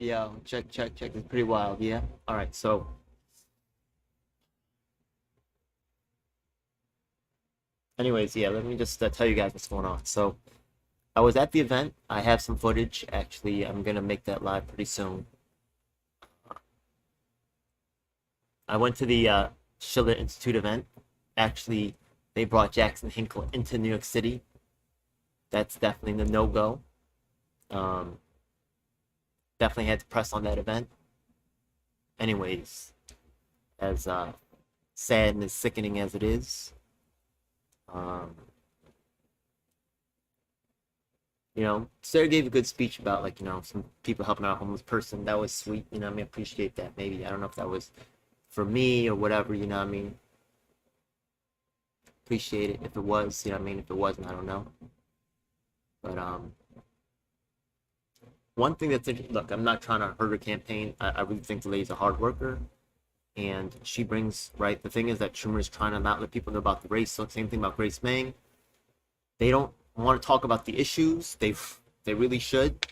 Yeah, check. It's pretty wild. Yeah. All right. So, anyways, yeah. Let me just tell you guys what's going on. So, I was at the event. I have some footage. Actually, I'm gonna make that live pretty soon. I went to the Schiller Institute event. Actually, they brought Jackson Hinkle into New York City. That's definitely the no-go. Um, Definitely had to press on that event. Anyways, as sad and as sickening as it is, um, Sare gave a good speech about like some people helping out a homeless person. That was sweet. I mean, I appreciate that. Maybe I don't know if that was for me or whatever. I mean, appreciate it if it was. I mean, if it wasn't, I don't know. But one thing that's interesting. Look, I'm not trying to hurt her campaign. I really think the lady's a hard worker, and she brings right. The thing is that Schumer is trying to not let people know about the race. So same thing about Grace Meng. They don't want to talk about the issues. They really should.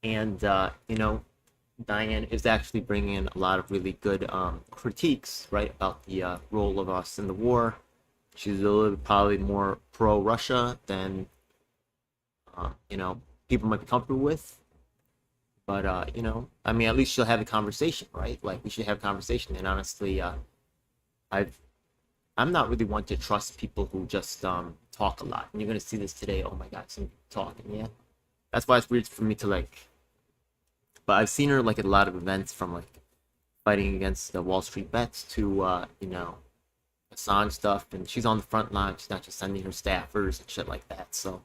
And Diane is actually bringing in a lot of really good critiques, right, about the role of us in the war. She's a little probably more pro-Russia than people might be comfortable with. But I mean, at least she'll have a conversation, right? Like we should have a conversation. And honestly, I've I'm not really one to trust people who just talk a lot. And you're gonna see this today. Oh my God, some talking, yeah. That's why it's weird for me to like. But I've seen her like at a lot of events, from like fighting against the Wall Street bets to Assange stuff, and she's on the front line. She's not just sending her staffers and shit like that. So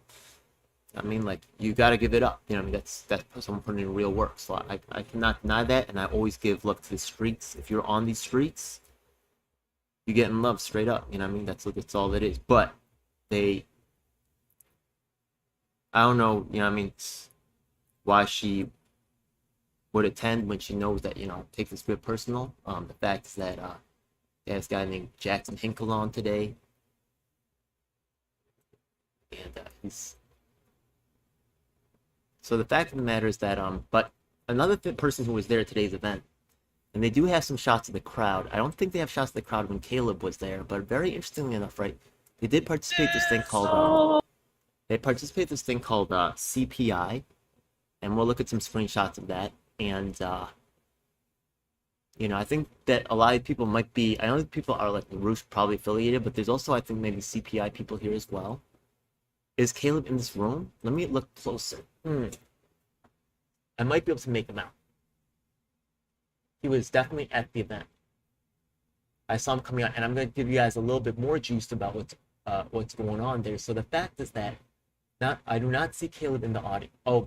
I mean, like you got to give it up. I mean that's someone putting in real work. So I cannot deny that, and I always give love to the streets. If you're on these streets, you get in love straight up. I mean that's all it is. But they, I don't know. I mean, why she would attend when she knows that takes this bit personal. The fact is that there's a guy named Jackson Hinkle on today, and he's so the fact of the matter is that but another person who was there at today's event, and they do have some shots of the crowd. I don't think they have shots of the crowd when Caleb was there, but very interestingly enough, right, they did participate in this thing called CPI, and we'll look at some screenshots of that. And I think that a lot of people might be. I know that people are like LaRouche probably affiliated, but there's also I think maybe CPI people here as well. Is Caleb in this room? Let me look closer. I might be able to make him out. He was definitely at the event. I saw him coming out, and I'm going to give you guys a little bit more juice about what's going on there. So the fact is that I do not see Caleb in the audience. Oh,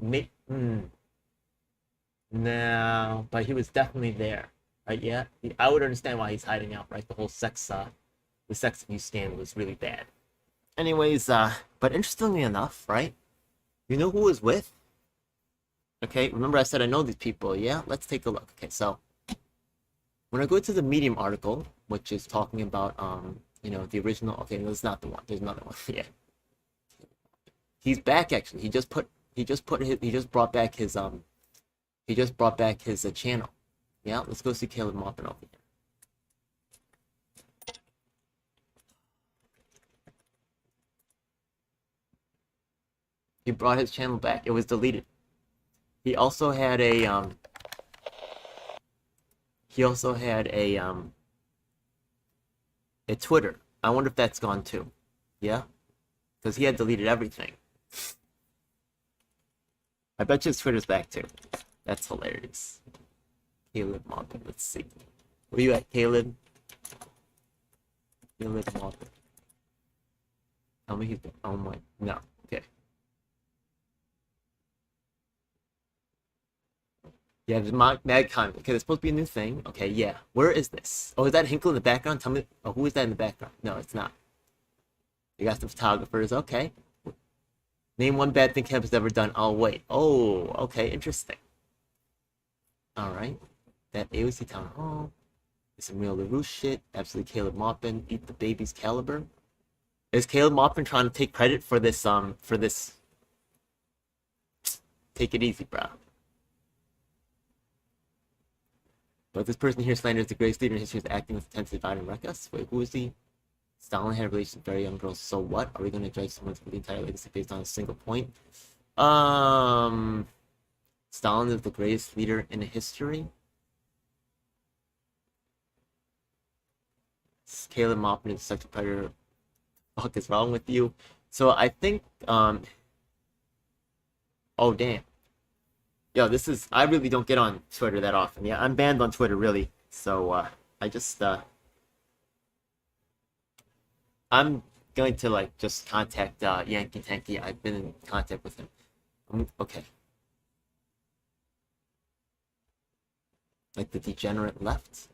no, but he was definitely there, right? Yeah, I would understand why he's hiding out, right? The sex abuse scandal was really bad. Anyways, but interestingly enough, right? You know who was with? Okay, remember I said I know these people. Yeah, let's take a look. Okay, so when I go to the Medium article, which is talking about the original. Okay, no, that's not the one. There's another one. Yeah, he's back actually. He just brought back his channel. Yeah, let's go see Caleb Maupin over here. He brought his channel back. It was deleted. He also had a Twitter. I wonder if that's gone too. Yeah, because he had deleted everything. I bet you his Twitter's back too. That's hilarious. Caleb Maupin. Let's see. Where you at, Caleb? Caleb Maupin. Tell me he's. Oh my. No. Okay. Yeah, there's mad comment. Okay, there's supposed to be a new thing. Okay, yeah. Where is this? Oh, is that Hinkle in the background? Tell me. Oh, who is that in the background? No, it's not. You got some photographers. Okay. Name one bad thing Caleb's ever done. Oh, wait. Oh, okay. Interesting. All right. That AOC Town Hall. It's some real LaRouche shit. Absolutely Caleb Maupin. Eat the baby's caliber. Is Caleb Maupin trying to take credit for this, for this? Take it easy, bro. But this person here slanders the greatest leader in history is acting with intent to divide and wreck us. Wait, who is he? Stalin had a relationship with very young girls. So what? Are we going to judge someone's entire legacy based on a single point? Stalin is the greatest leader in history. Caleb Maupin is such a predator. What the fuck is wrong with you? So I think, oh damn. Yo, this is, I really don't get on Twitter that often. Yeah, I'm banned on Twitter, really. So, I just, I'm going to, like, just contact, Yankee Tanky. I've been in contact with him. Okay. Like the degenerate left?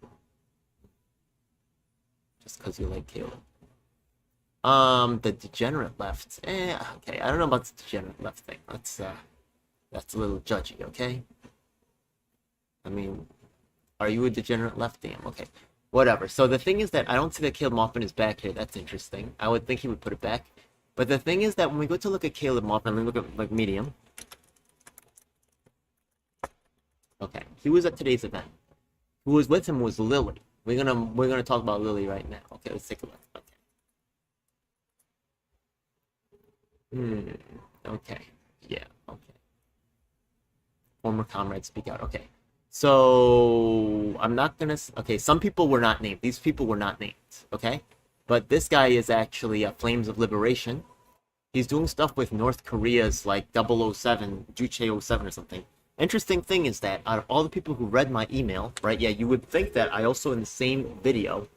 Just because you like Caleb. The degenerate left. Okay, I don't know about the degenerate left thing. That's a little judgy, okay? I mean, are you a degenerate left? Damn, okay. Whatever. So the thing is that I don't see that Caleb Maupin is back here. That's interesting. I would think he would put it back. But the thing is that when we go to look at Caleb Maupin, let me look at, like, Medium. Okay, he was at today's event. Who was with him was Lily. We're gonna talk about Lily right now. Okay, let's take a look. Okay. Okay. Yeah. Okay. Former comrades speak out. Okay. So I'm not gonna. Okay. Some people were not named. These people were not named. Okay. But this guy is actually Flames of Liberation. He's doing stuff with North Korea's like 007, Juche 07 or something. Interesting thing is that out of all the people who read my email, right? Yeah, you would think that I also in the same video.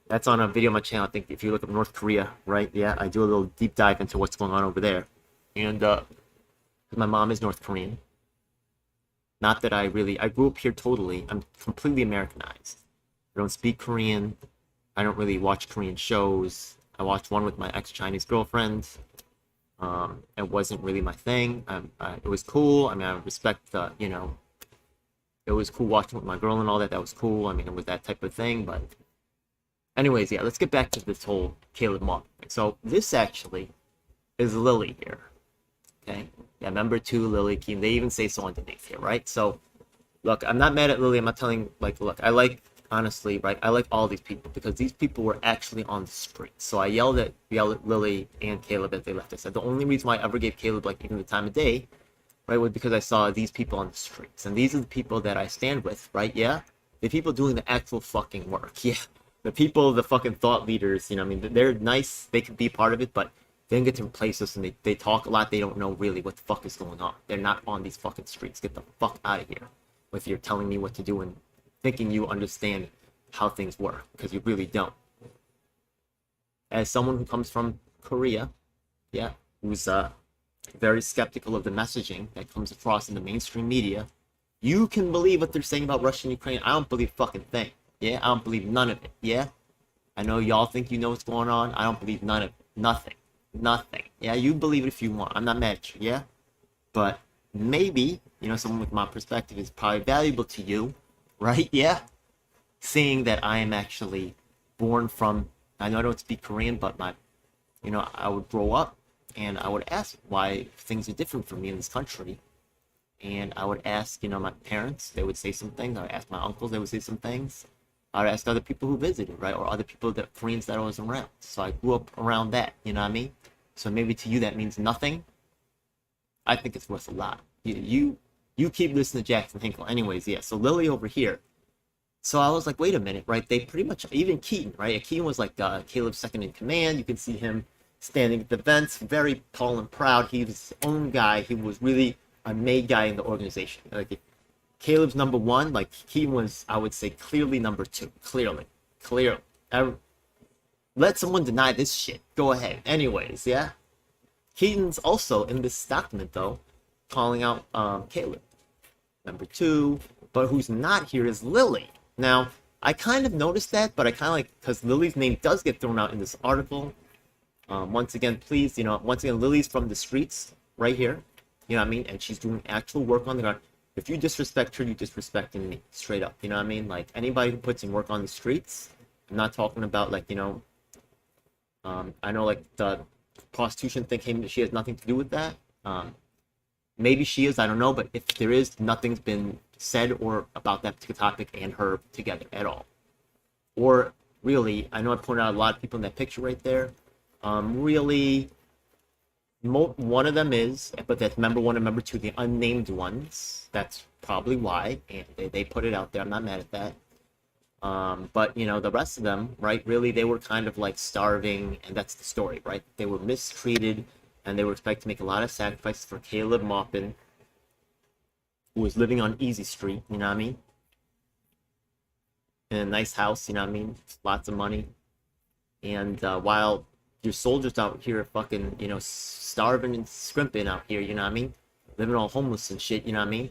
That's on a video on my channel. I think if you look up North Korea, right? Yeah, I do a little deep dive into what's going on over there. And my mom is North Korean. Not that I grew up here totally. I'm completely Americanized. I don't speak Korean. I don't really watch Korean shows. I watched one with my ex-Chinese girlfriend. It wasn't really my thing. It was cool. I mean, I respect the, it was cool watching with my girl and all that. That was cool. I mean, it was that type of thing. But anyways, yeah, let's get back to this whole Caleb Maupin. So this actually is Lily here. Okay. Yeah, number 2, Lily Keene. They even say so underneath here, right? So, look, I'm not mad at Lily. I'm not telling, like, look, I like, honestly, right, I like all these people because these people were actually on the street. So I yelled at Lily and Caleb as they left. I said the only reason why I ever gave Caleb, like, even the time of day, right, was because I saw these people on the streets. And these are the people that I stand with, right? Yeah? The people doing the actual fucking work. Yeah. The people, the fucking thought leaders, I mean, they're nice. They can be part of it, but they don't get to replace us, and they talk a lot. They don't know really what the fuck is going on. They're not on these fucking streets. Get the fuck out of here with your telling me what to do and thinking you understand how things work, because you really don't. As someone who comes from Korea, yeah, who's very skeptical of the messaging that comes across in the mainstream media, you can believe what they're saying about Russia and Ukraine. I don't believe fucking thing. Yeah, I don't believe none of it. Yeah, I know y'all think you know what's going on. I don't believe none of it. Nothing. Yeah, you believe it if you want. I'm not mad at you. Yeah, but maybe someone with my perspective is probably valuable to you, right? Yeah, seeing that I am actually born from. I know I don't speak Korean, but I would grow up and I would ask why things are different for me in this country. And I would ask, my parents, they would say some things. I would ask my uncles, they would say some things. I would ask other people who visited, right? Or other people, Koreans that I was around. So I grew up around that, you know what I mean? So maybe to you that means nothing. I think it's worth a lot. You keep listening to Jackson Hinkle. Anyways, yeah. So Lily over here. So I was like, wait a minute, right? They pretty much, even Keaton, right? Keaton was like Caleb's second in command. You can see him standing at the vents, very tall and proud. He was his own guy. He was really a made guy in the organization. Like Caleb's number 1, like he was, I would say, clearly number 2. Clearly. Let someone deny this shit. Go ahead. Anyways, yeah. Keaton's also in this document though, calling out Caleb. Number 2. But who's not here is Lily. Now, I kind of noticed that, but I kind of like, because Lily's name does get thrown out in this article. Once again, please, Lily's from the streets right here. You know what I mean? And she's doing actual work on the ground. If you disrespect her, you're disrespecting me. Straight up. You know what I mean? Like, anybody who puts in work on the streets, I'm not talking about, like, I know, like, the prostitution thing she has nothing to do with that. Maybe she is, I don't know. But if there is, nothing's been said or about that particular topic and her together at all. Or really, I know I pointed out a lot of people in that picture right there. Really, one of them is, but that's member one and member two, the unnamed ones. That's probably why, and they put it out there. I'm not mad at that. But you know, the rest of them, right? Really, they were kind of like starving, and that's the story, right? They were mistreated, and they were expected to make a lot of sacrifices for Caleb Maupin, who was living on Easy Street. You know what I mean? In a nice house. You know what I mean? Lots of money, and while your soldiers out here fucking, you know, starving and scrimping out here, you know what I mean? Living all homeless and shit, you know what I mean?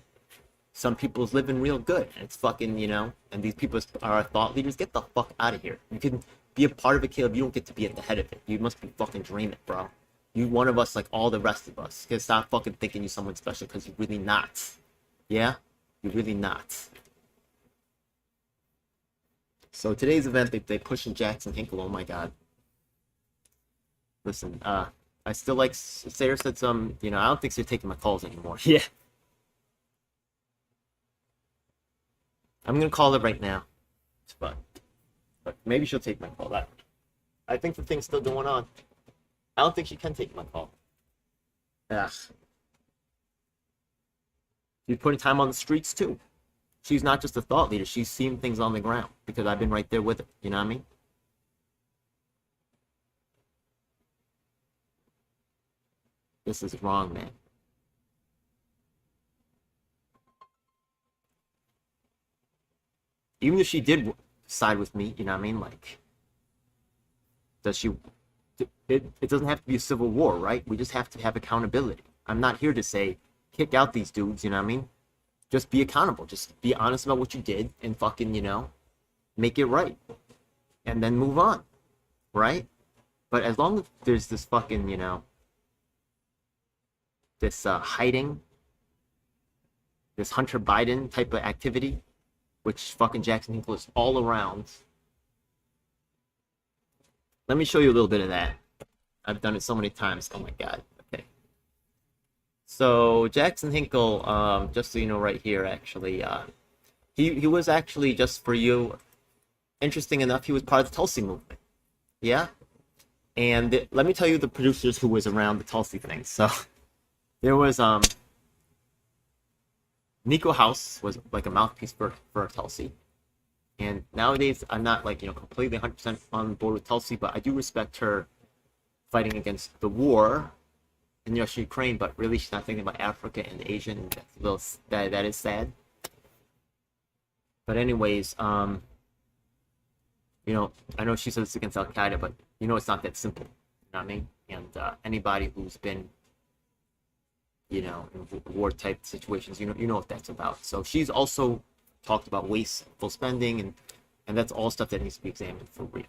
Some people's living real good, and it's fucking, you know, and these people are our thought leaders. Get the fuck out of here. You can be a part of it, Caleb. You don't get to be at the head of it. You must be fucking dreaming, bro. You one of us like all the rest of us. Cause stop fucking thinking you're someone special, because you're really not. Yeah? You're really not. So today's event, they pushing Jackson Hinkle. Oh my god. Listen, I still like, Sare said some, you know, I don't think she's taking my calls anymore. Yeah. I'm going to call her right now. It's fun. But maybe she'll take my call. I think the thing's still going on. I don't think she can take my call. Ugh. She's putting time on the streets, too. She's not just a thought leader. She's seeing things on the ground. Because I've been right there with her. You know what I mean? This is wrong, man. Even if she did side with me, you know what I mean? Like, does she... It doesn't have to be a civil war, right? We just have to have accountability. I'm not here to say, kick out these dudes, you know what I mean? Just be accountable. Just be honest about what you did and fucking, you know, make it right. And then move on, right? But as long as there's this fucking, you know, this hiding, this Hunter Biden type of activity, which fucking Jackson Hinkle is all around. Let me show you a little bit of that. I've done it so many times. Oh my god. Okay. So Jackson Hinkle, just so you know, right here, actually, he was actually, just for you, interesting enough, he was part of the Tulsi movement. Yeah. And let me tell you the producers who was around the Tulsi thing. So there was Nico House was like a mouthpiece for Tulsi. And nowadays, I'm not like, you know, completely 100% on board with Tulsi, but I do respect her fighting against the war in Ukraine, but really she's not thinking about Africa and Asia, and that's a little, that is sad. But anyways, you know, I know she says it's against Al-Qaeda, but you know it's not that simple. You know what I mean? And anybody who's been, you know, in war type situations, you know what that's about. So she's also talked about wasteful spending, and that's all stuff that needs to be examined for real.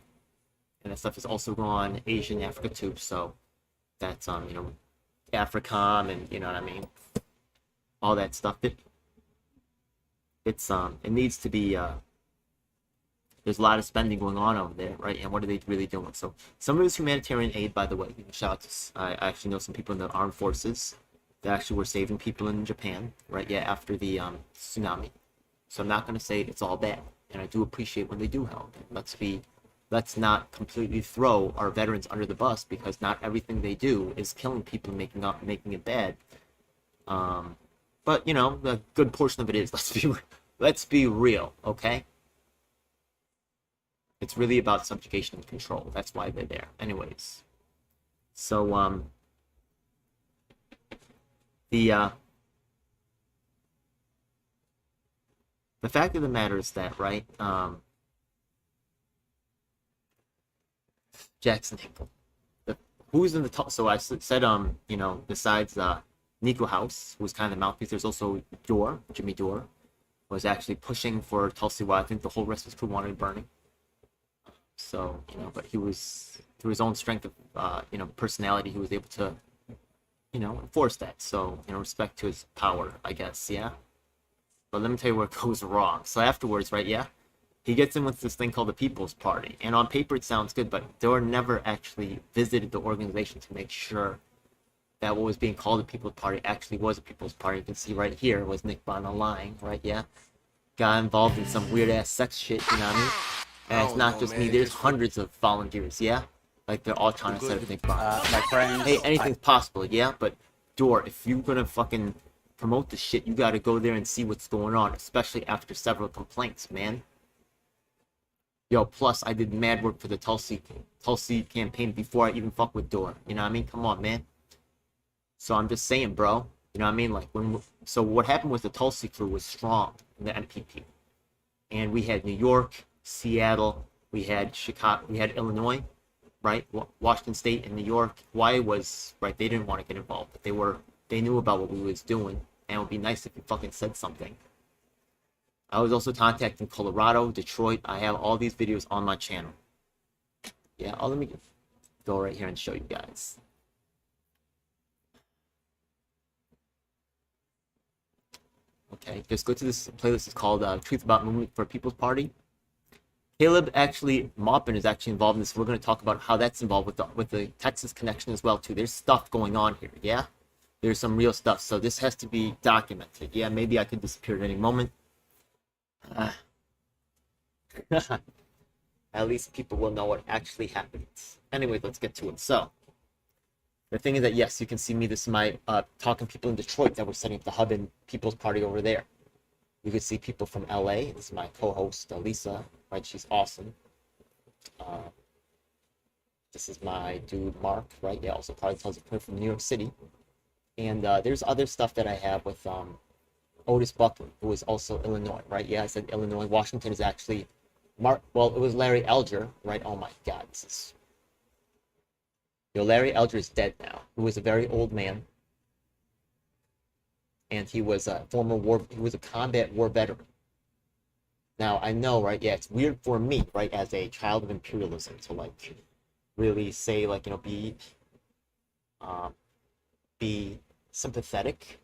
And that stuff is also going on Asia and Africa too. So that's you know, AFRICOM, and you know what I mean, all that stuff. It needs to be there's a lot of spending going on over there, right? And what are they really doing? So some of it is humanitarian aid, by the way. Shout out to, I actually know some people in the armed forces that actually were saving people in Japan, right? Yeah, after the tsunami. So I'm not going to say it's all bad, and I do appreciate when they do help. Let's not completely throw our veterans under the bus, because not everything they do is killing people and making it bad. But you know, the good portion of it is. Let's be real, okay? It's really about subjugation and control. That's why they're there. Anyways, so the fact of the matter is that, right, Jackson Hinkle, who's in the top? So I said, you know, besides Nico House, who's kind of the mouthpiece, there's also Jimmy Dore, was actually pushing for Tulsi, while I think the whole rest of his crew wanted it burning. So, you know, but he was, through his own strength of, you know, personality, he was able to, you know, enforce that. So, you know, respect to his power, I guess, yeah? But let me tell you where it goes wrong. So afterwards, right, yeah? He gets in with this thing called the People's Party. And on paper, it sounds good, but Dore never actually visited the organization to make sure that what was being called a People's Party actually was a People's Party. You can see right here was Nick Bana lying, right? Yeah. Got involved in some weird ass sex shit, you know what I mean? And it's not just me, there's hundreds of volunteers, yeah? Like they're all trying to set up Nick Bana. My friends. Hey, anything's possible, yeah? But Door, if you're gonna fucking promote this shit, you gotta go there and see what's going on, especially after several complaints, man. Yo, plus I did mad work for the Tulsi campaign before I even fuck with Door. You know what I mean? Come on, man. So I'm just saying, bro. You know what I mean? Like so what happened was the Tulsi crew was strong in the MPP, and we had New York, Seattle, we had Chicago, we had Illinois, right? Washington State and New York. Hawaii was right. They didn't want to get involved, but they knew about what we was doing, and it would be nice if you fucking said something. I was also contacting Colorado, Detroit. I have all these videos on my channel. Yeah, let me go right here and show you guys. Okay, just go to this playlist. It's called Truth About Movement for People's Party. Caleb Maupin is actually involved in this. We're going to talk about how that's involved with the Texas connection as well too. There's stuff going on here, yeah? There's some real stuff. So this has to be documented. Yeah, maybe I could disappear at any moment. At least people will know what actually happened. Anyway, let's get to it. So the thing is that, yes, you can see me. This is my talking people in Detroit that were setting up the hub and People's Party over there. You can see people from LA. This is my co-host, Lisa, right? She's awesome. This is my dude, Mark, right? Yeah, also part of the Club from New York City. And there's other stuff that I have with Otis Buckley, who is also Illinois, right? Yeah, I said Illinois. Washington is actually Mark. Well, it was Larry Elger, right? Oh my God, this is. Yo, Larry Elger is dead now. He was a very old man, and he was a former war. He was a combat war veteran. Now I know, right? Yeah, it's weird for me, right, as a child of imperialism, to like really say, like, you know, be sympathetic.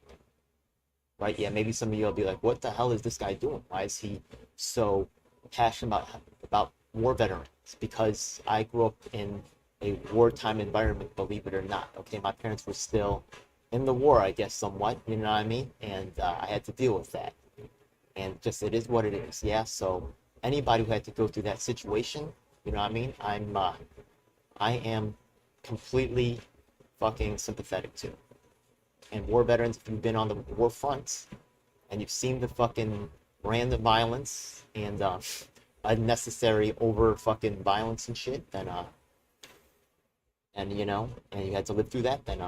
Right? Yeah, maybe some of you will be like, what the hell is this guy doing? Why is he so passionate about war veterans? Because I grew up in a wartime environment, believe it or not. Okay, my parents were still in the war, I guess, somewhat, you know what I mean? And I had to deal with that. And just, it is what it is, yeah? So anybody who had to go through that situation, you know what I mean? I am completely fucking sympathetic to. And war veterans, if you've been on the war front and you've seen the fucking random violence and unnecessary over fucking violence and shit, then and you know, and you had to live through that, then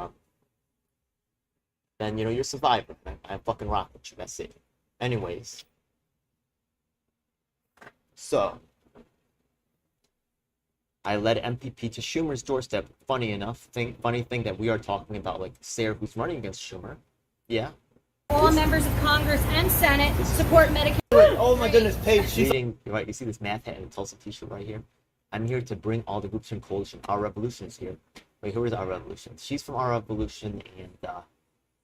you know, you're a survivor. I fucking rock with you. That's it. Anyways, so I led MPP to Schumer's doorstep. Funny thing that we are talking about, like Sare, who's running against Schumer. Yeah. All members of Congress and Senate support Medicare. Oh my goodness, Paige. Reading, right? You see this math hat and Tulsa T-shirt right here. I'm here to bring all the groups in coalition. Our Revolution is here. Wait, who is Our Revolution? She's from Our Revolution, and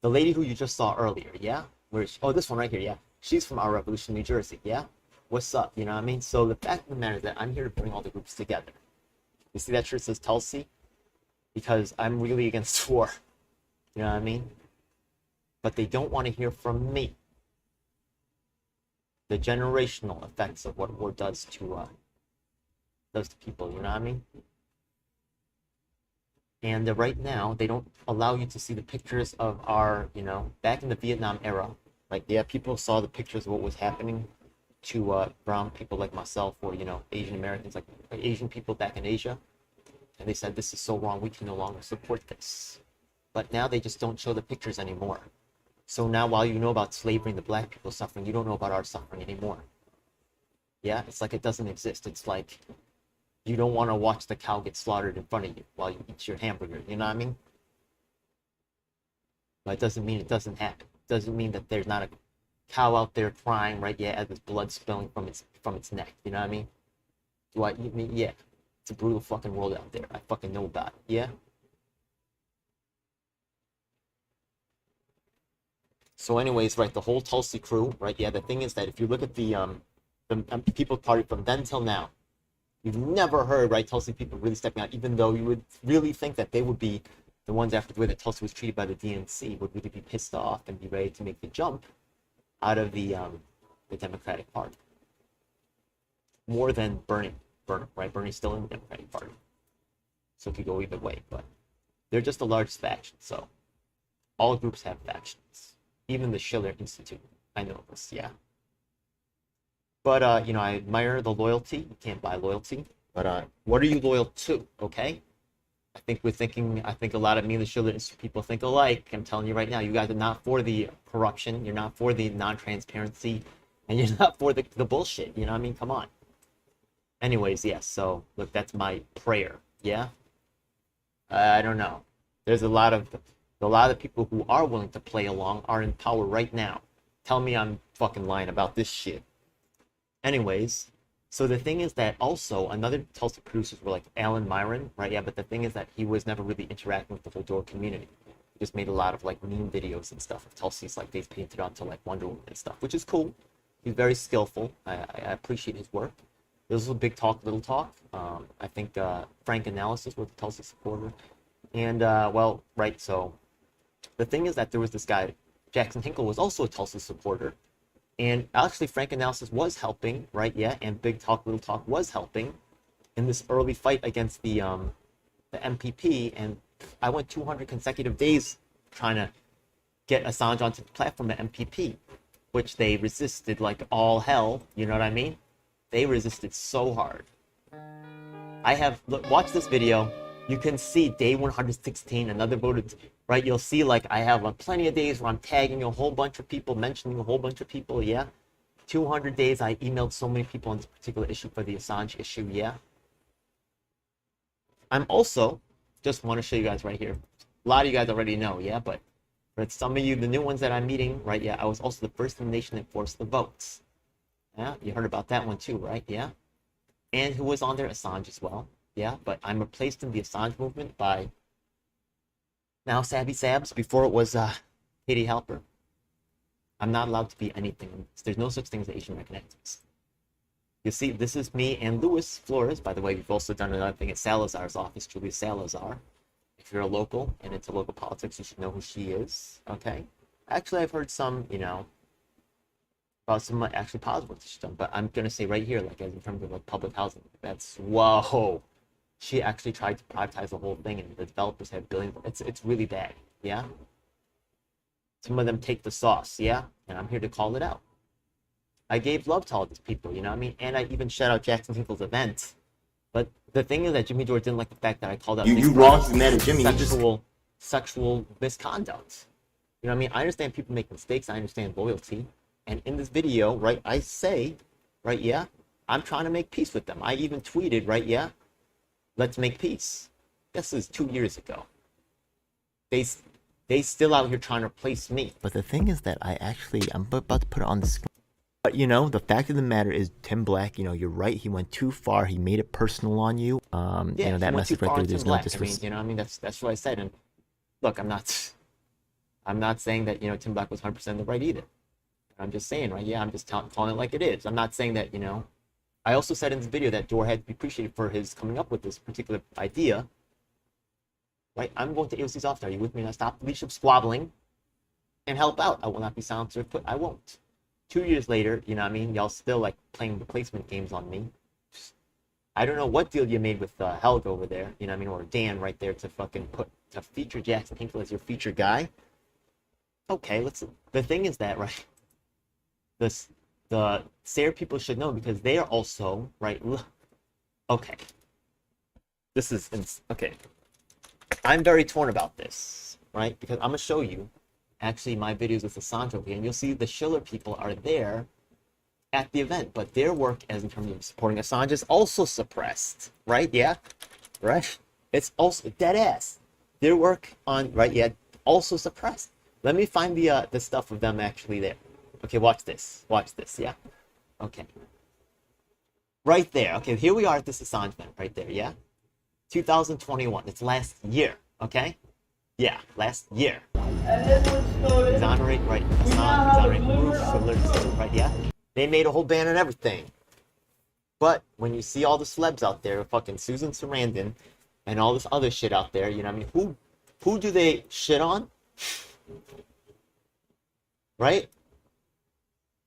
the lady who you just saw earlier. Yeah. Where is she? Oh, this one right here. Yeah. She's from Our Revolution, New Jersey. Yeah. What's up? You know what I mean? So the fact of the matter is that I'm here to bring all the groups together. You see that shirt says Tulsi? Because I'm really against war. You know what I mean? But they don't want to hear from me. The generational effects of what war does to people, you know what I mean? And right now, they don't allow you to see the pictures of our, you know, back in the Vietnam era. Like, yeah, people saw the pictures of what was happening to brown people like myself, or, you know, Asian Americans, like Asian people back in Asia, and they said, this is so wrong, we can no longer support this. But now they just don't show the pictures anymore. So now, while you know about slavery and the black people suffering, you don't know about our suffering anymore. Yeah, it's like it doesn't exist. It's like you don't want to watch the cow get slaughtered in front of you while you eat your hamburger, you know what I mean? But it doesn't mean it doesn't happen. It doesn't mean that there's not a cow out there crying, right? Yeah, as there's blood spilling from its neck, you know what I mean? Do I eat meat? Yeah. It's a brutal fucking world out there. I fucking know about it, yeah? So anyways, right, the whole Tulsi crew, right? Yeah, the thing is that if you look at the People's Party from then till now, you've never heard, right, Tulsi people really stepping out, even though you would really think that they would be the ones after the way that Tulsi was treated by the DNC would really be pissed off and be ready to make the jump out of the Democratic Party. More than Bernie, right? Bernie's still in the Democratic Party, so it could go either way. But they're just the largest faction, so all groups have factions. Even the Schiller Institute. I know this, yeah. But, I admire the loyalty. You can't buy loyalty. But what are you loyal to, okay? I think a lot of me and the Schiller Institute people think alike. I'm telling you right now, you guys are not for the corruption. You're not for the non-transparency. And you're not for the bullshit. You know what I mean? Come on. Anyways, yes. So, look, that's my prayer. Yeah? I don't know. There's a lot of people who are willing to play along are in power right now. Tell me I'm fucking lying about this shit. Anyways, so the thing is that also another Tulsi producers were like Alan Myron, right? Yeah, but the thing is that he was never really interacting with the Fedora community. He just made a lot of like meme videos and stuff of Tulsi's like face painted onto like Wonder Woman and stuff, which is cool. He's very skillful. I appreciate his work. This was a big talk, little talk. I think Frank Analysis was a Tulsi supporter. And, well, right, so the thing is that there was this guy, Jackson Hinkle, was also a Tulsi supporter. And actually, Frank Analysis was helping, right? Yeah, and Big Talk, Little Talk was helping in this early fight against the MPP. And I went 200 consecutive days trying to get Assange onto the platform, the MPP, which they resisted like all hell. You know what I mean? They resisted so hard. Look, watch this video. You can see day 116, another voted, right? You'll see like I have plenty of days where I'm tagging a whole bunch of people, mentioning a whole bunch of people, yeah? 200 days I emailed so many people on this particular issue for the Assange issue, yeah? I'm also, just want to show you guys right here. A lot of you guys already know, yeah? But for some of you, the new ones that I'm meeting, right, yeah, I was also the first in the nation that forced the votes. Yeah, you heard about that one too, right? Yeah? And who was on there? Assange as well. Yeah, but I'm replaced in the Assange movement by now Sabby Sabs. Before it was Katie Halper. I'm not allowed to be anything. There's no such thing as Asian American activist. You see, this is me and Luis Flores. By the way, we've also done another thing at Salazar's office, Julia Salazar. If you're a local and into local politics, you should know who she is. Okay? Actually, I've heard some, about some actually positive work that she's done. But I'm going to say right here, like, as in terms of like public housing, that's, whoa. She actually tried to privatize the whole thing, and the developers have billions. It's really bad, yeah? Some of them take the sauce, yeah? And I'm here to call it out. I gave love to all these people, you know what I mean? And I even shout out Jackson Hinkle's event. But the thing is that Jimmy Dore didn't like the fact that I called out you wronged man and Jimmy. Sexual misconduct. You know what I mean? I understand people make mistakes. I understand loyalty. And in this video, right, I say, right, yeah, I'm trying to make peace with them. I even tweeted, right, yeah, let's make peace. This is 2 years ago. They still out here trying to replace me. But the thing is that I'm about to put it on the screen. But, the fact of the matter is Tim Black, you're right. He went too far. He made it personal on you. That message right there, there's no disrespect. That's what I said. And look, I'm not saying that, Tim Black was 100% the right either. I'm just saying, right? Yeah, I'm just calling it like it is. I'm not saying that, I also said in this video that Dore had to be appreciated for his coming up with this particular idea. Right? I'm going to AOC's office. Are you with me? And I stop the leadership squabbling and help out. I will not be silenced or quit. I won't. 2 years later, y'all still like playing replacement games on me. I don't know what deal you made with Helga over there, or Dan right there to feature Jackson Hinkle as your featured guy. Okay, the thing is that, right, the Sare people should know because they are also, right, okay. Okay. I'm very torn about this, right, because I'm going to show you, actually, my videos with Assange over here, and you'll see the Schiller people are there at the event, but their work as in terms of supporting Assange is also suppressed, right? Yeah, right? It's also dead ass. Their work on, right, yeah, also suppressed. Let me find the stuff of them actually there. Okay, watch this, yeah? Okay. Right there, okay, here we are at this Assange event, right there, yeah? 2021, it's last year, okay? Yeah, last year. Exonerate, right, Assange, exonerate LaRouche, Schiller Institute, right, yeah? They made a whole ban and everything. But when you see all the celebs out there, fucking Susan Sarandon, and all this other shit out there, who Who do they shit on? Right?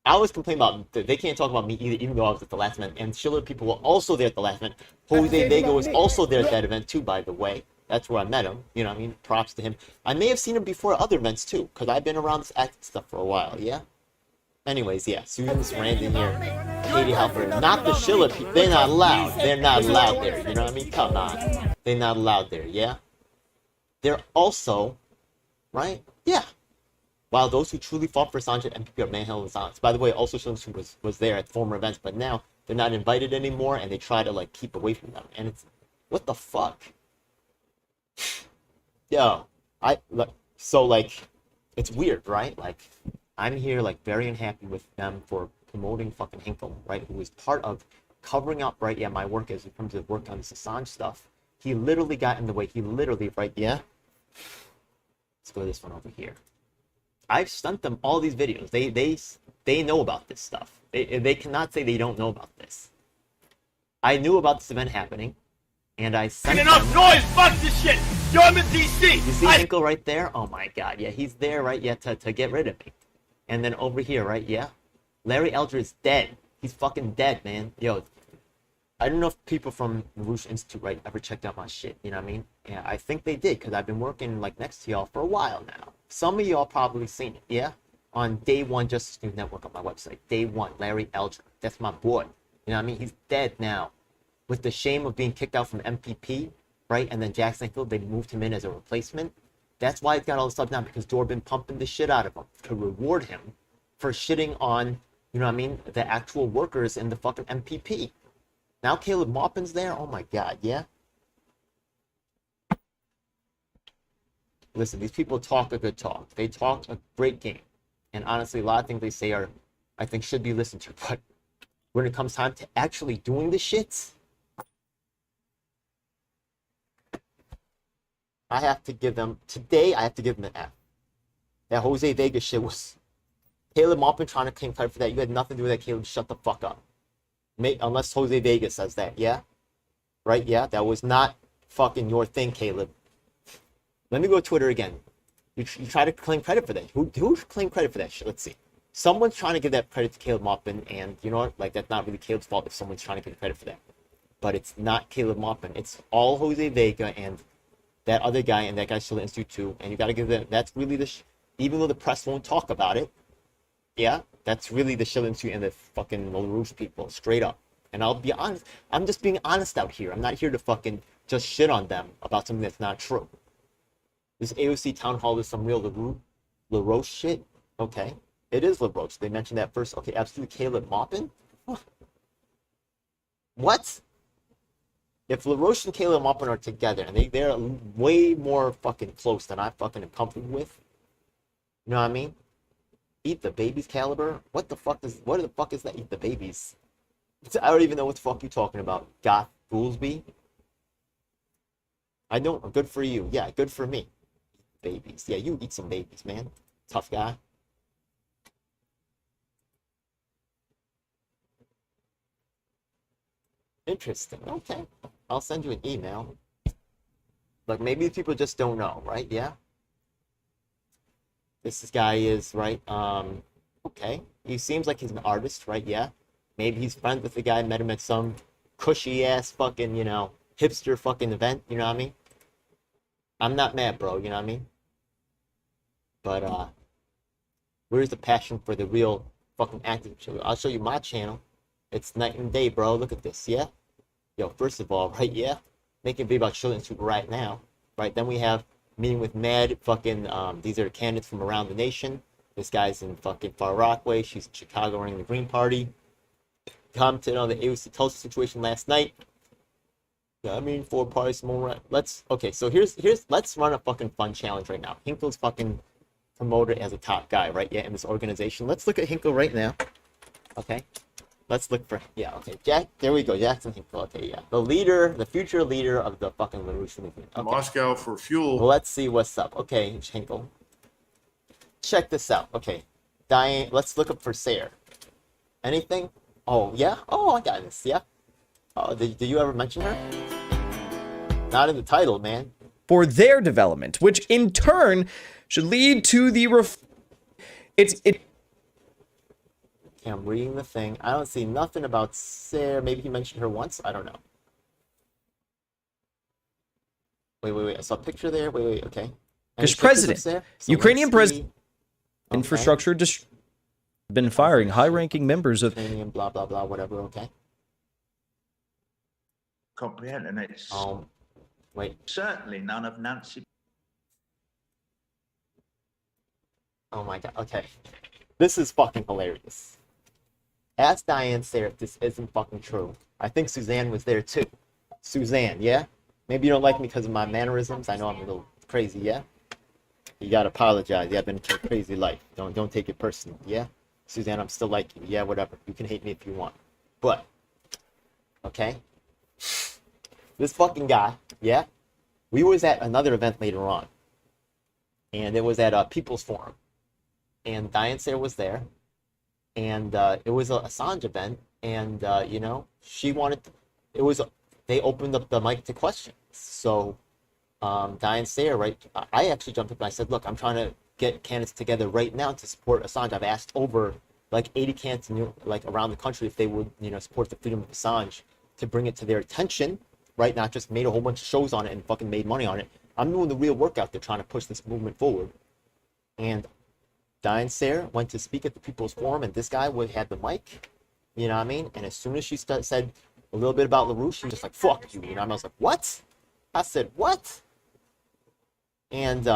I always complain about they can't talk about me either, even though I was at the last event. And Schiller people were also there at the last event. Jose Vega was also there at that event too, by the way. That's where I met him. You know what I mean? Props to him. I may have seen him before at other events too, because I've been around this acting stuff for a while, yeah? Anyways, yeah, Susan Sarandon here. Katie Halper. Not the Schiller people. They're not allowed. They're not allowed there. You know what I mean? Come on. They're not allowed there, yeah? They're also, right? Yeah. While those who truly fought for Sanjay and MPP are manhandled and silenced. By the way, also Schiller was there at former events, but now they're not invited anymore, and they try to, like, keep away from them. And it's, what the fuck? Yo, so, like, it's weird, right? Like, I'm here, like, very unhappy with them for promoting fucking Hinkle, right? Who was part of covering up, right? Yeah, my work as in terms of work on this Assange stuff. He literally got in the way. He literally, right? Yeah? Let's go to this one over here. I've sent them all these videos. They know about this stuff. They cannot say they don't know about this. I knew about this event happening, and I sent them... Enough noise! Fuck this shit! Yo, I'm in DC! You see Hinkle right there? Oh my god, yeah, he's there, right? Yeah, to get rid of me. And then over here, right? Yeah? Larry Elder is dead. He's fucking dead, man. Yo, I don't know if people from LaRouche Institute, right, ever checked out my shit, you know what I mean? Yeah, I think they did, because I've been working, like, next to y'all for a while now. Some of y'all probably seen it, yeah? On day one, Justice News Network on my website. Day one, Larry Elder. That's my boy. You know what I mean? He's dead now. With the shame of being kicked out from MPP, right? And then Jackson Hinkle, they moved him in as a replacement. That's why he's got all this stuff now, because Dor been pumping the shit out of him to reward him for shitting on, you know what I mean, the actual workers in the fucking MPP. Now Caleb Maupin's there? Oh my god, yeah? Listen, these people talk a good talk. They talk a great game. And honestly, a lot of things they say are, I think, should be listened to. But when it comes time to actually doing the shit, I have to give them, today, I have to give them an F. That Jose Vega shit was, Caleb Maupin trying to claim credit for that. You had nothing to do with that, Caleb. Shut the fuck up. Unless Jose Vega says that, yeah? Right, yeah? That was not fucking your thing, Caleb. Let me go to Twitter again. You try to claim credit for that. Who claimed credit for that shit? Let's see. Someone's trying to give that credit to Caleb Maupin, and you know what? Like, that's not really Caleb's fault if someone's trying to give credit for that. But it's not Caleb Maupin. It's all Jose Vega and that other guy and that guy Schiller Institute too. And you got to give them, that's really the, even though the press won't talk about it, yeah, that's really the Schiller Institute and the fucking LaRouche people, straight up. And I'll be honest, I'm just being honest out here. I'm not here to fucking just shit on them about something that's not true. This AOC town hall is some real LaRouche shit. Okay, it is LaRouche. They mentioned that first. Okay, absolutely. Caleb Maupin? What? If LaRouche and Caleb Maupin are together, and they're way more fucking close than I fucking am comfortable with, you know what I mean? Eat the babies caliber? What the fuck is that? Eat the babies? I don't even know what the fuck you're talking about. Goth Goolsby? I don't. Good for you. Yeah, good for me. Babies. Yeah, you eat some babies, man. Tough guy. Interesting. Okay. I'll send you an email. Like, maybe people just don't know, right? Yeah? This guy is, right? Okay. He seems like he's an artist, right? Yeah? Maybe he's friends with the guy, met him at some cushy-ass fucking, you know, hipster fucking event, you know what I mean? I'm not mad, bro, you know what I mean? But, where's the passion for the real fucking acting? I'll show you my channel. It's night and day, bro. Look at this, yeah? Yo, first of all, right, yeah? Making a video about Schiller Institute right now, right? Then we have meeting with mad fucking, these are candidates from around the nation. This guy's in fucking Far Rockaway. She's in Chicago running the Green Party. Commented on the AOC Tulsa situation last night. Yeah, I mean, for probably some more. Okay, so let's run a fucking fun challenge right now. Hinkle's fucking promoted as a top guy, right? Yeah, in this organization. Let's look at Hinkle right now. Okay. Let's look for, yeah, okay. There we go. Jackson Hinkle. Okay, yeah. The leader, the future leader of the fucking LaRouche movement. Okay. Moscow for fuel. Well, let's see what's up. Okay, Hinkle. Check this out. Okay. Diane, let's look up for Sare. Anything? Oh, yeah? Oh, I got this. Yeah. Oh, did you ever mention her? Not in the title, man. for their development, which in turn should lead to the Okay, I'm reading the thing. I don't see nothing about Sare. Maybe he mentioned her once. I don't know. Wait. I saw a picture there. Wait. Okay. Because president, Ukrainian president, infrastructure been firing high-ranking members of blah blah blah whatever. Okay. Comprehend, and it's wait. certainly none of Nancy. Oh my god. Okay. This is fucking hilarious. Ask Diane Sare if this isn't fucking true. I think Suzanne was there too. Suzanne, yeah? Maybe you don't like me because of my mannerisms. I know I'm a little crazy, yeah? You gotta apologize. Yeah, I've been a crazy life. Don't take it personal, yeah? Suzanne, I'm still like you. Yeah, whatever. You can hate me if you want. But, okay? This fucking guy, yeah? We was at another event later on. And it was at a People's Forum. And Diane Sare was there. And it was a Assange event. And, you know, she wanted... they opened up the mic to questions. So, Diane Sare, right? I actually jumped up and I said, look, I'm trying to get candidates together right now to support Assange. I've asked over like 80 candidates like around the country if they would, you know, support the freedom of Assange to bring it to their attention, right? Not just made a whole bunch of shows on it and fucking made money on it. I'm doing the real work out there trying to push this movement forward. And Diane Sare went to speak at the People's Forum, and this guy had the mic, you know what I mean? And as soon as she said a little bit about LaRouche, she was just like, fuck you, you know? I was like, what? I said, what? And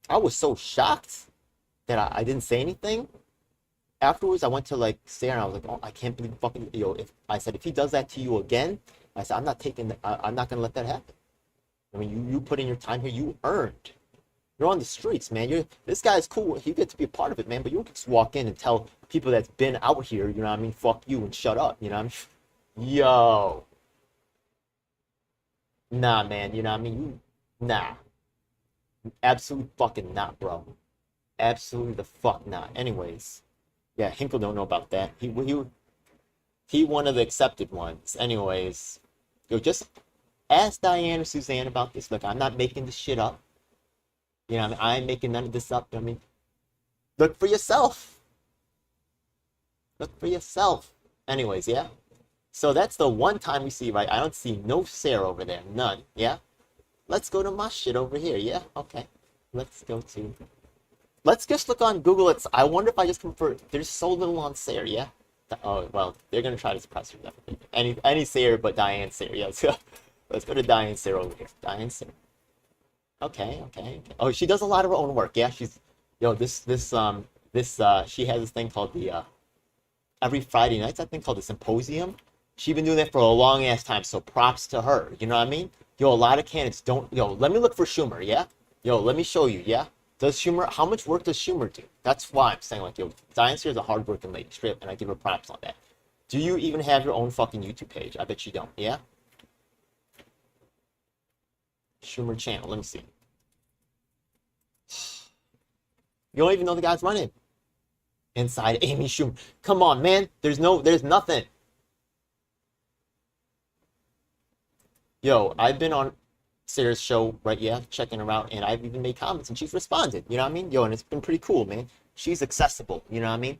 I was so shocked that I didn't say anything. Afterwards, I went to like Sare and I was like, oh, I can't believe fucking, if he does that to you again, I said, I'm not gonna let that happen. I mean, you put in your time here, you earned. You're on the streets, man. This guy's cool. You get to be a part of it, man, but you don't just walk in and tell people that's been out here, you know what I mean, fuck you and shut up, you know what I mean? Yo. Nah, man, you know what I mean? Nah. Absolutely fucking not, bro. Absolutely the fuck not. Anyways. Yeah, Hinkle don't know about that. He one of the accepted ones. Anyways. Yo, just ask Diane or Suzanne about this. Look, I'm not making this shit up. You know what I mean? I ain't making none of this up. I mean, look for yourself. Look for yourself. Anyways, yeah? So that's the one time we see, right? I don't see no Sare over there. None. Yeah? Let's go to my shit over here. Yeah? Okay. Let's just look on Google. I wonder if I just convert. There's so little on Sare, yeah? Oh, well, they're going to try to suppress her, definitely. Any Sare but Diane Sare. Yeah, let's go to Diane Sare over here. Diane Sare. Okay. Oh, she does a lot of her own work. Yeah, she's, she has this thing called the, every Friday nights, I think, called the Symposium. She's been doing that for a long ass time, so props to her. You know what I mean? Yo, a lot of candidates don't, let me look for Schumer, yeah? Yo, let me show you, yeah? How much work does Schumer do? That's why I'm saying, like, Diane Sare is a hard-working lady, straight up, and I give her props on that. Do you even have your own fucking YouTube page? I bet you don't, yeah? Schumer channel, let me see. You don't even know the guy's running. Inside Amy Schumer. Come on, man. There's nothing. Yo, I've been on Sare's show, right? Yeah, checking her out, and I've even made comments, and she's responded. You know what I mean? Yo, and it's been pretty cool, man. She's accessible. You know what I mean?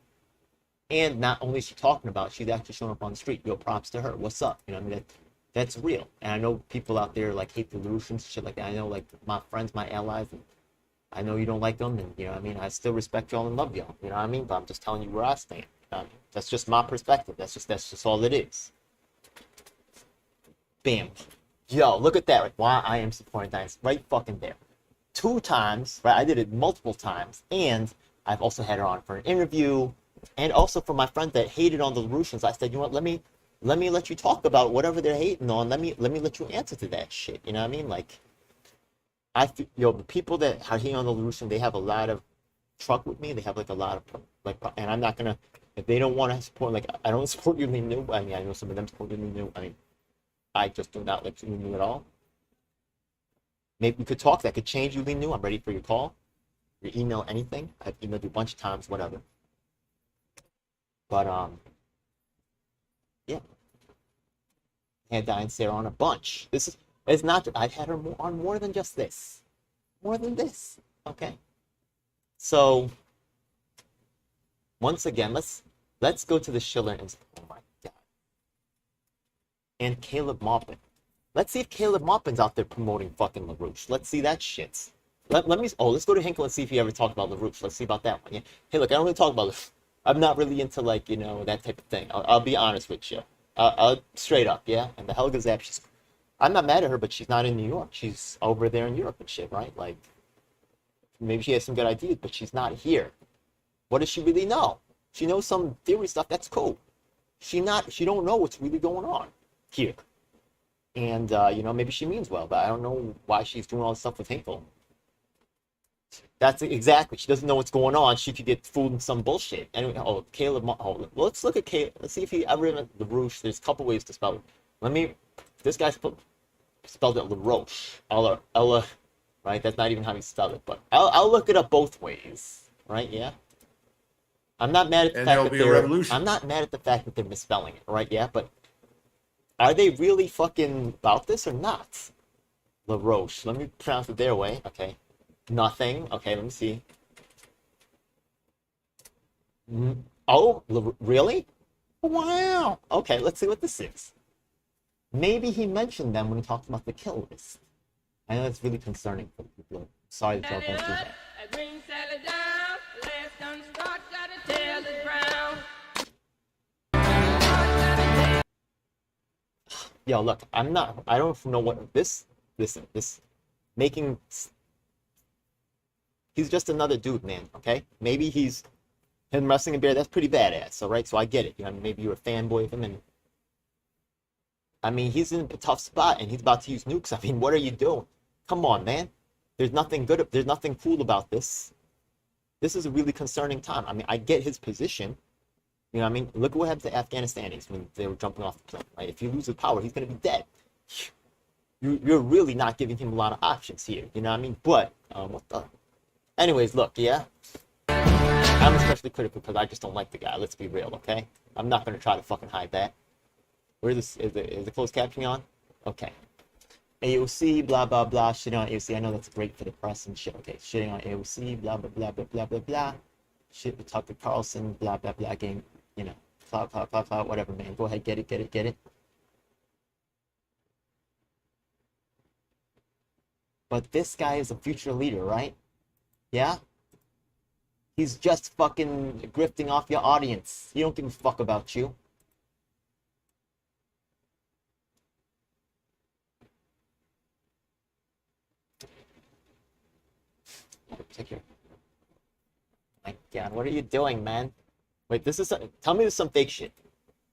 And not only is she talking about, she's actually showing up on the street. Yo, props to her. What's up? You know what I mean? That's real. And I know people out there like hate the LaRouche and shit like that. I know like my friends, my allies, and I know you don't like them, and you know what I mean? I still respect y'all and love y'all. You know what I mean? But I'm just telling you where I stand. You know what I mean? That's just my perspective. That's just all it is. Bam. Yo, look at that. Right? Why I am supporting Diane. Right fucking there. 2 times, right? I did it multiple times, and I've also had her on for an interview, and also for my friend that hated on the LaRouche. I said, you know what? Let me let you talk about whatever they're hating on. Let me let you answer to that shit. You know what I mean? Like, the people that are hating on the LaRouche, they have a lot of truck with me. They have like a lot of and I'm not gonna, if they don't want to support, like, I don't support you, New. I mean, I know some of them support you, New. I mean, I just do not like you, New, at all. Maybe we could talk. That could change you, New. I'm ready for your call, your email, anything. I've emailed you a bunch of times, whatever. But yeah, had Diane Sare on a bunch. It's not. I've had her on more than just this. More than this. Okay. So once again, let's go to the Schiller Institute. Oh my god. And Caleb Maupin. Let's see if Caleb Maupin's out there promoting fucking LaRouche. Let's see that shit. Let's go to Hinkle and see if he ever talked about LaRouche. Let's see about that one. Yeah. Hey, look, I don't really talk about LaRouche. I'm not really into, like, you know, that type of thing. I'll be honest with you. I'll straight up, yeah? And the Helga's app, I'm not mad at her, but she's not in New York. She's over there in Europe and shit, right? Like, maybe she has some good ideas, but she's not here. What does she really know? She knows some theory stuff, that's cool. She don't know what's really going on here. And, you know, maybe she means well, but I don't know why she's doing all this stuff with Hinkle. That's exactly. She doesn't know what's going on. She could get fooled in some bullshit. Anyway, let's look at Caleb. Let's see if he ever invented LaRouche. There's a couple ways to spell it. This guy spelled it LaRouche. Ella, right? That's not even how he spelled it, but I'll look it up both ways, right? Yeah. I'm not mad at the fact that I'm not mad at the fact that they're misspelling it, right? Yeah, but are they really fucking about this or not? LaRouche. Let me pronounce it their way. Okay. Nothing. Okay, let me see. Oh, really? Wow. Okay, let's see what this is. Maybe he mentioned them when he talked about the kill list. I know that's really concerning for people. Sorry that y'all going through that. Yo, look, I don't know what this making. He's just another dude, man, okay? Maybe him wrestling a bear, that's pretty badass, all right? So I get it. You know, maybe you're a fanboy of him, and I mean, he's in a tough spot, and he's about to use nukes. I mean, what are you doing? Come on, man. There's nothing cool about this. This is a really concerning time. I mean, I get his position. You know what I mean? Look at what happened to Afghanistanis when they were jumping off the plane, right? If he loses power, he's going to be dead. You're really not giving him a lot of options here. You know what I mean? But, what the... Anyways, look, yeah? I'm especially critical because I just don't like the guy. Let's be real, okay? I'm not going to try to fucking hide that. Is the closed captioning on? Okay. AOC, blah, blah, blah. Shitting on AOC. I know that's great for the press and shit. Okay, shitting on AOC, blah, blah, blah, blah, blah, blah, blah. Shit with Tucker Carlson, blah, blah, blah. Game, you know, clout, whatever, man. Go ahead, get it. But this guy is a future leader, right? Yeah? He's just fucking grifting off your audience. He don't give a fuck about you. Take care. My god, what are you doing, man? Wait, tell me this is some fake shit.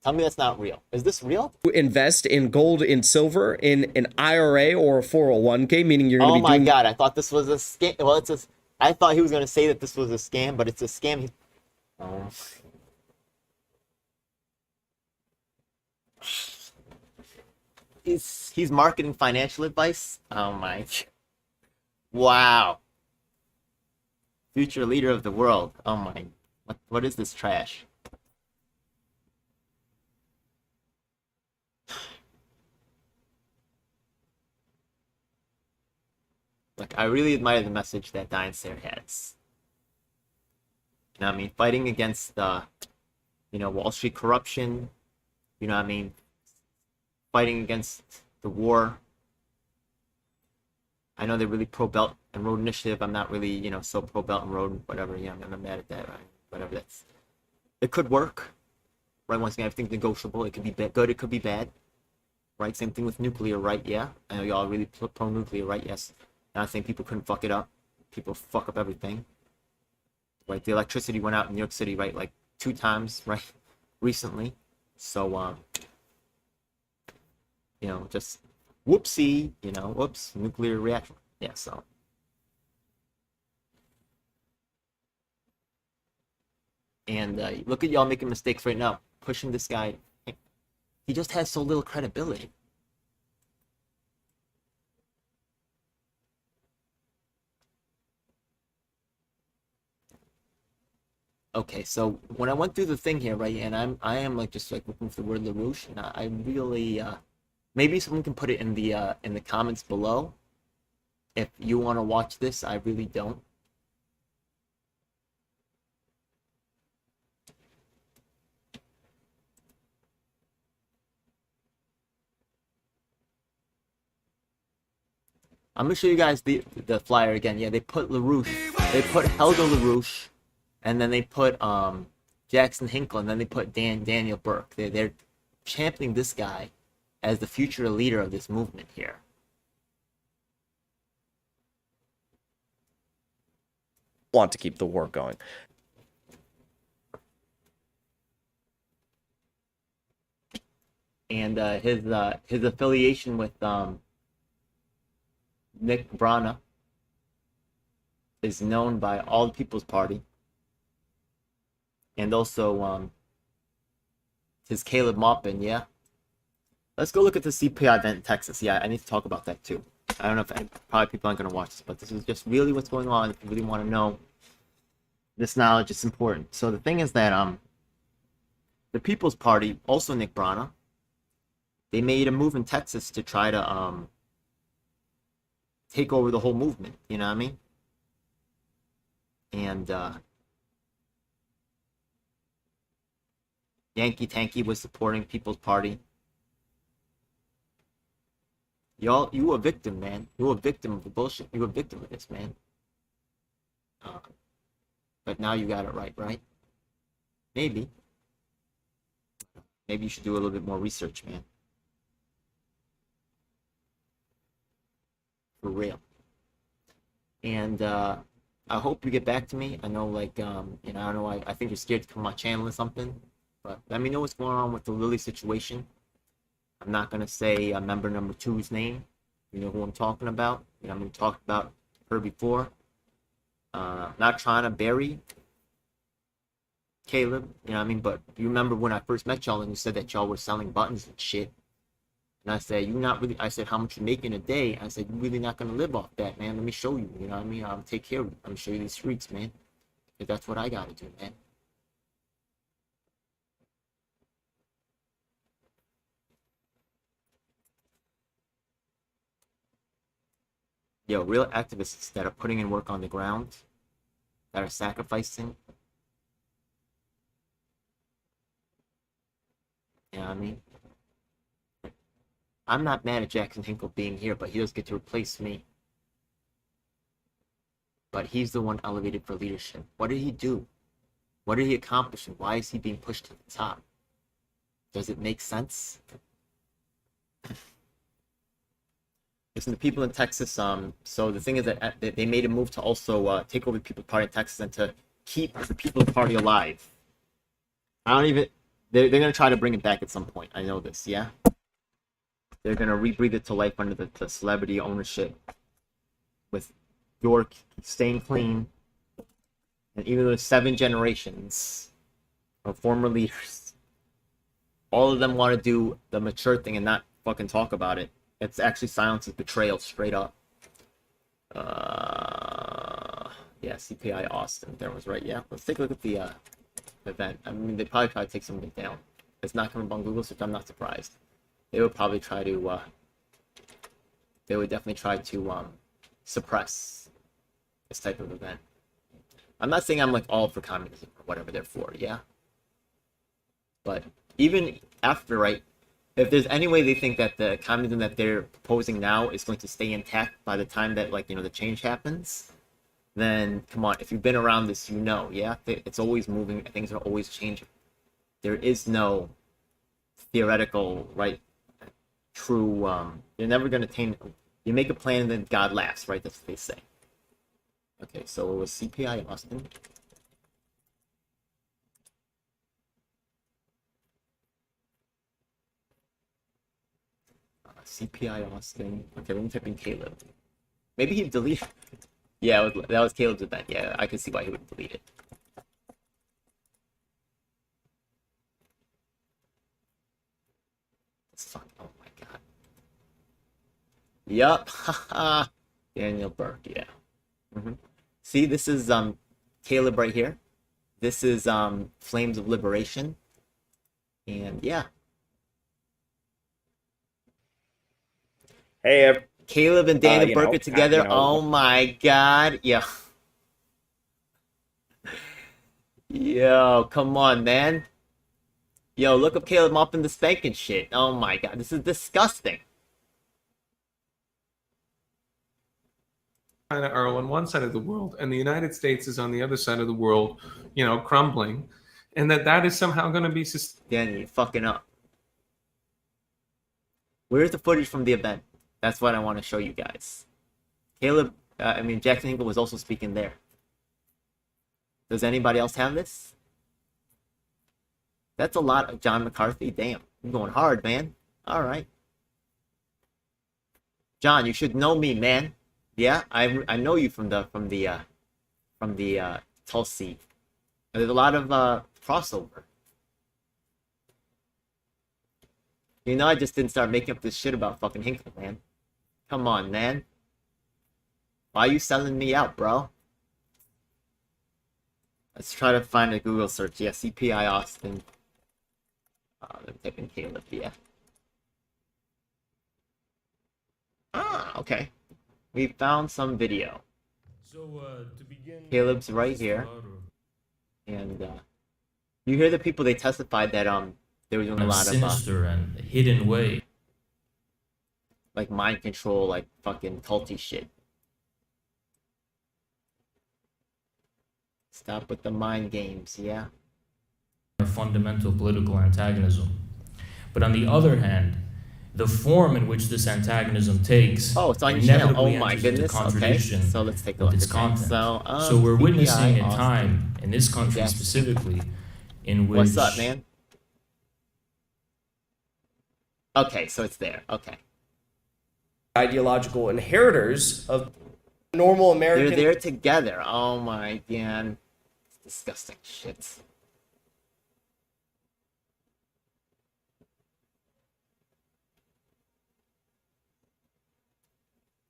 Tell me that's not real. Is this real? Invest in gold and silver in an IRA or a 401k, meaning you're going to be doing... Oh my god, I thought this was a scam. Well, I thought he was going to say that this was a scam, but it's a scam. He's marketing financial advice? Oh my... Wow. Future leader of the world. Oh my... What is this trash? Look, I really admire the message that Sare has. You know what I mean? Fighting against Wall Street corruption. You know what I mean? Fighting against the war. I know they're really pro-Belt and Road Initiative. I'm not really, so pro-Belt and Road, whatever. Yeah, I'm not mad at that, right? Whatever, it could work. Right, once again, everything's negotiable. It could be good, it could be bad. Right, same thing with nuclear, right? Yeah, I know y'all are really pro-nuclear, right? Yes. And I think people couldn't fuck it up. People fuck up everything. Right, the electricity went out in New York City, right, like 2 times, right, recently. So, just whoopsie, whoops, nuclear reaction. Yeah, so. And look at y'all making mistakes right now. Pushing this guy. He just has so little credibility. Okay, so when I went through the thing here, right, and I am like just like looking for the word LaRouche, and I really maybe someone can put it in the comments below if you want to watch this. I really don't. I'm gonna show you guys the flyer again. Yeah, they put LaRouche, they put Helga LaRouche, and then they put Jackson Hinkle, and then they put Daniel Burke. They're championing this guy as the future leader of this movement here. Want to keep the war going. And his affiliation with Nick Brana is known by all the People's Party, and also his Caleb Maupin. Yeah, let's go look at the CPI event in Texas. Yeah, I need to talk about that too. I don't know if probably people aren't going to watch this, but this is just really what's going on. If you really want to know this knowledge, it's important. So the thing is that the People's Party, also Nick Brana, they made a move in Texas to try to take over the whole movement, you know what I mean? And Yankee Tanky was supporting People's Party. You a victim, man. You a victim of the bullshit. You a victim of this, man. But now you got it right? Maybe. Maybe you should do a little bit more research, man. For real. And I hope you get back to me. I know, like, you know, I don't know, I think you're scared to come on my channel or something, but let me know what's going on with the Lily situation. I'm not going to say member number 2's name. You know who I'm talking about. You know, I'm going to talk about her before. Not trying to bury Caleb, you know what I mean? But you remember when I first met y'all and you said that y'all were selling buttons and shit. And I said, you not really, I said, how much you make in a day? I said, you really not going to live off that, man. Let me show you, you know what I mean? I'll take care of you. I'm going to show you these streets, man. Because that's what I got to do, man. Yo, real activists that are putting in work on the ground, that are sacrificing. You know what I mean? I'm not mad at Jackson Hinkle being here, but he does get to replace me. But he's the one elevated for leadership. What did he do? What did he accomplish? And why is he being pushed to the top? Does it make sense? Listen, the people in Texas, so the thing is that they made a move to also take over the People's Party in Texas and to keep the People's Party alive. They're going to try to bring it back at some point. I know this, yeah? They're going to rebreathe it to life under the celebrity ownership with York staying clean. And even though 7 generations of former leaders, all of them want to do the mature thing and not fucking talk about it. It's actually silence is betrayal, straight up. Yeah, CPI Austin. That was right, yeah. Let's take a look at the event. I mean, they probably try to take something down. It's not coming up on Google, so I'm not surprised. They would probably try to, they would definitely try to suppress this type of event. I'm not saying I'm like all for communism or whatever they're for, yeah? But even after, right, if there's any way they think that the communism that they're proposing now is going to stay intact by the time that, like, you know, the change happens, then come on, if you've been around this, you know, yeah? It's always moving, things are always changing. There is no theoretical, right, true, you're never going to attain, you make a plan and then God laughs, right? That's what they say. Okay, so it was CPI Austin. CPI Austin. Okay, let me type in Caleb. Maybe he deleted. Yeah, that was Caleb's event. Yeah, I can see why he would delete it. It's fun. Oh my god. Yup. Haha. Daniel Burke. Yeah. See, this is Caleb right here. This is Flames of Liberation. And yeah. Hey, Caleb and Daniel you Burke know, are together. you know. Oh my god. Yeah. Yo, come on, man. Yo, look up Caleb Maupin the spanking shit. Oh my god, this is disgusting. China are on one side of the world and the United States is on the other side of the world, you know, crumbling, and that is somehow going to be Danny, you're fucking up. Where's the footage from the event? That's what I want to show you guys. Jackson Hinkle was also speaking there. Does anybody else have this? That's a lot of John McCarthy. Damn, you're going hard, man. All right. John, you should know me, man. Yeah, I know you from the Tulsi. There's a lot of crossover. You know, I just didn't start making up this shit about fucking Hinkle, man. Come on, man. Why are you selling me out, bro? Let's try to find a Google search. Yeah, CPI Austin. Let me type in Caleb, yeah. Ah, okay. We found some video. So, to begin, Caleb's right here. And, you hear the people, they testified that, they were doing a lot sinister and hidden way. like, mind control, like, fucking culty shit. Stop with the mind games, yeah? Fundamental political antagonism. But on the other hand, the form in which this antagonism takes Oh, it's on your channel. Oh inevitably my enters into goodness. Okay. contradiction So let's take a with look its at that. content. So, we're CPI witnessing a Austin. time in this country Jackson. specifically in which What's up, man? Okay, so it's there. Okay. Ideological inheritors of normal American. They're there together. Oh my god. It's disgusting shit.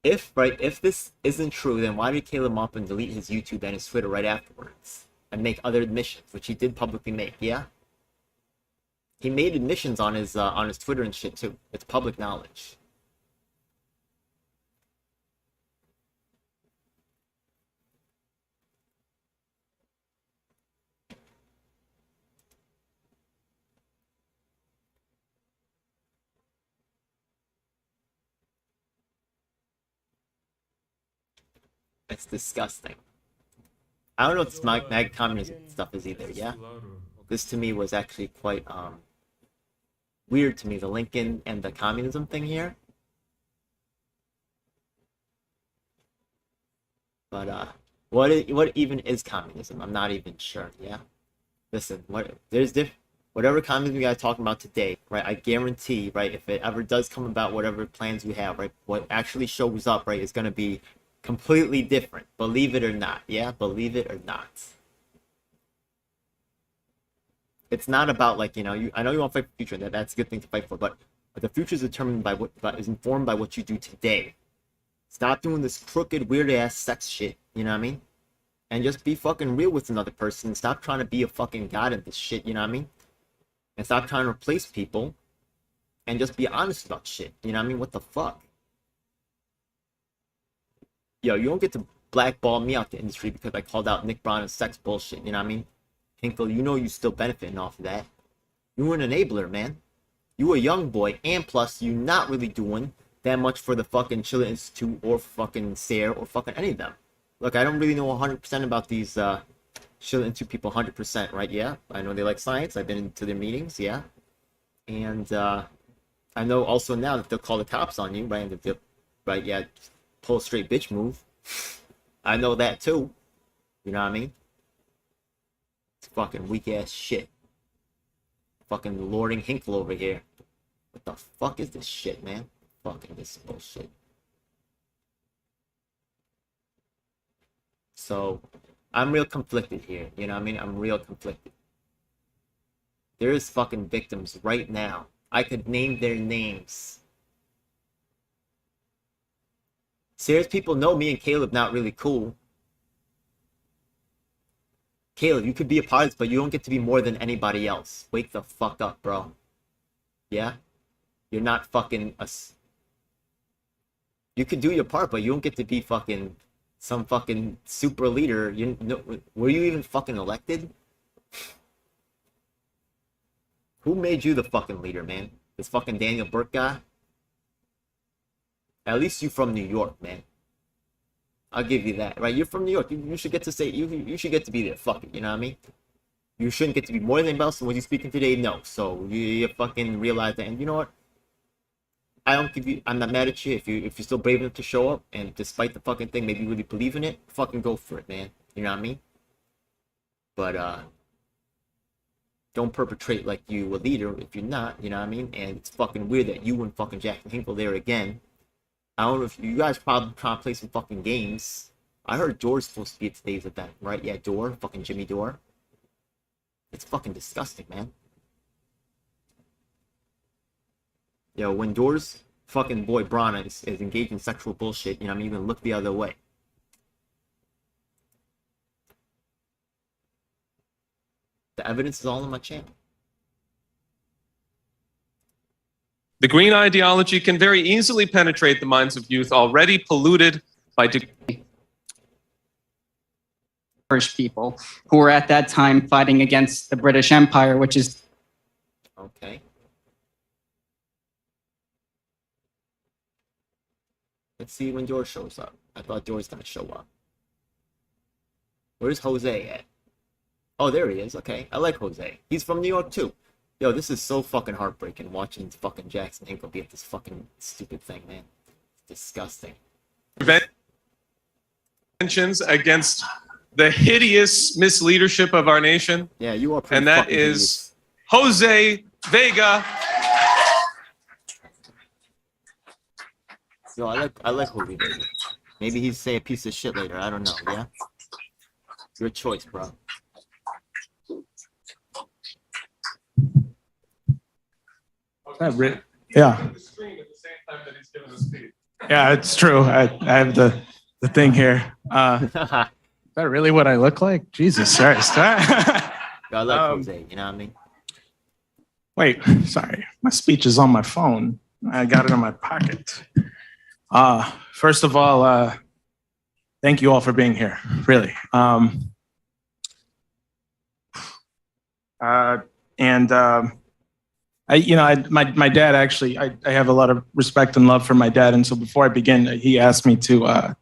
If this isn't true, then why did Caleb Maupin delete his YouTube and his Twitter right afterwards? And make other admissions, which he did publicly make, yeah? He made admissions on his Twitter and shit too. It's public knowledge. It's disgusting. I don't know what this mag communism stuff is either, yeah? This to me was actually quite weird to me, the Lincoln and the communism thing here. But what even is communism? I'm not even sure, yeah? Listen, whatever communism you guys are talking about today, right? I guarantee, right, if it ever does come about, whatever plans we have, right, what actually shows up, right, is gonna be completely different. Believe it or not, yeah? Believe it or not. It's not about, like, you know, I know you want to fight for the future, and that's a good thing to fight for, but the future is determined by is informed by what you do today. Stop doing this crooked, weird ass sex shit, you know what I mean? And just be fucking real with another person. Stop trying to be a fucking god at this shit, you know what I mean? And stop trying to replace people. And just be honest about shit, you know what I mean? What the fuck? Yo, you don't get to blackball me out the industry because I called out Nick Brown and sex bullshit, you know what I mean? Hinkle, you know you still benefiting off of that. You an enabler, man. You a young boy, and plus, you not really doing that much for the fucking Schiller Institute or fucking Sare or fucking any of them. Look, I don't really know 100% about these Schiller Institute people 100%, right? Yeah, I know they like science. I've been into their meetings, yeah. And I know also now that they'll call the cops on you, right? And right, yeah, pull a straight bitch move. I know that too. You know what I mean? It's fucking weak ass shit. Fucking lording Hinkle over here. What the fuck is this shit, man? Fucking this bullshit. So, I'm real conflicted here. You know what I mean? I'm real conflicted. There is fucking victims right now. I could name their names. Serious people know me and Caleb not really cool. Caleb, you could be a part of this, but you don't get to be more than anybody else. Wake the fuck up, bro. Yeah? You're not fucking us. You could do your part, but you don't get to be fucking some fucking super leader. You know, were you even fucking elected? Who made you the fucking leader, man? This fucking Daniel Burke guy? At least you from New York, man. I'll give you that, right? You're from New York. You should get to say, you should get to be there. Fuck it, you know what I mean? You shouldn't get to be more than anybody else. And what you're speaking today, no. So you fucking realize that. And you know what? I'm not mad at you if you're still brave enough to show up. And despite the fucking thing, maybe you really believe in it. Fucking go for it, man. You know what I mean? But don't perpetrate like you a leader if you're not. You know what I mean? And it's fucking weird that you and fucking Jackson Hinkle there again. I don't know if you guys probably trying to play some fucking games. I heard Door's supposed to be at today's event, right? Yeah, Door, fucking Jimmy Dore. It's fucking disgusting, man. Yo, when Door's fucking boy Brana is engaged in sexual bullshit, you know what I mean? You can look the other way. The evidence is all on my channel. The green ideology can very easily penetrate the minds of youth already polluted by Irish people who were at that time fighting against the British Empire, which is Okay. Let's see when George shows up. I thought George's gonna show up. Where's Jose at? Oh, there he is. Okay, I like Jose. He's from New York too. Yo, this is so fucking heartbreaking watching fucking Jackson Hinkle be at this fucking stupid thing, man. It's disgusting. interventions against the hideous misleadership of our nation. Yeah, you are pretty And that fucking is Jose Vega. Yo, I like Jose Vega. Maybe he's say a piece of shit later. I don't know. Yeah, your choice, bro. Yeah. Yeah, it's true. I have the thing here. Is that really what I look like? Jesus Christ. Yo, I like Jose. You know what I mean? Wait, sorry. My speech is on my phone. I got it in my pocket. First of all, thank you all for being here. Really. My dad actually, I have a lot of respect and love for my dad. And so before I begin, he asked me to,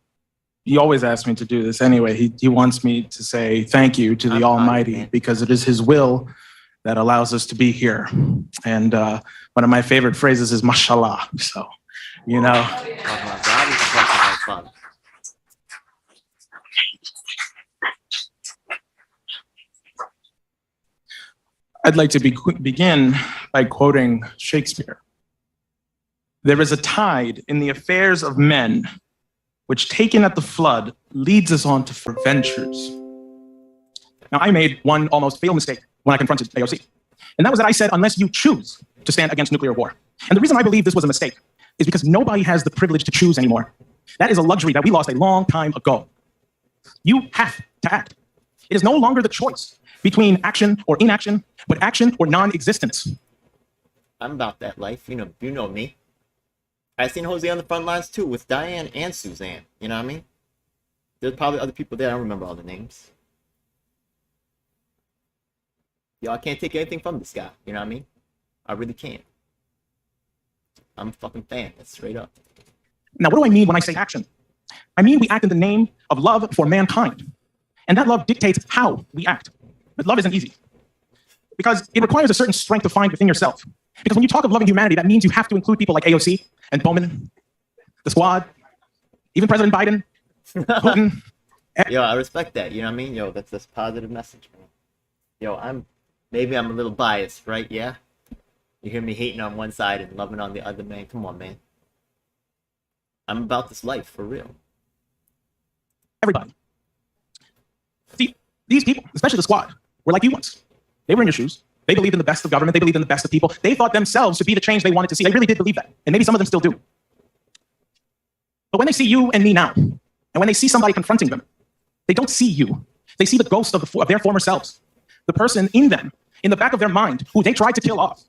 he always asks me to do this anyway. He wants me to say thank you to the Almighty because it is his will that allows us to be here. And one of my favorite phrases is mashallah. So, you know. I'd like to begin by quoting Shakespeare. There is a tide in the affairs of men, which taken at the flood leads us on to ventures. Now, I made one almost fatal mistake when I confronted AOC. And that was that I said, unless you choose to stand against nuclear war. And the reason I believe this was a mistake is because nobody has the privilege to choose anymore. That is a luxury that we lost a long time ago. You have to act. It is no longer the choice between action or inaction, but action or non-existence. I'm about that life. You know me. I've seen Jose on the front lines too with Diane and Suzanne. You know what I mean? There's probably other people there. I don't remember all the names. Yo, I can't take anything from this guy. You know what I mean? I really can't. I'm a fucking fan. That's straight up. Now, what do I mean when I say action? I mean we act in the name of love for mankind. And that love dictates how we act. But love isn't easy. Because it requires a certain strength to find within yourself. Because when you talk of loving humanity, that means you have to include people like AOC and Bowman, the squad, even President Biden, Putin. Yo, I respect that. You know what I mean? Yo, that's this positive message, man. Yo, maybe I'm a little biased, right? Yeah? You hear me hating on one side and loving on the other, man. Come on, man. I'm about this life, for real. Everybody. See, these people, especially the squad, were like you once. They were in your shoes. They believed in the best of government. They believed in the best of people. They thought themselves to be the change they wanted to see. They really did believe that. And maybe some of them still do. But when they see you and me now, and when they see somebody confronting them, they don't see you. They see the ghost of their former selves. The person in them, in the back of their mind, who they tried to kill off.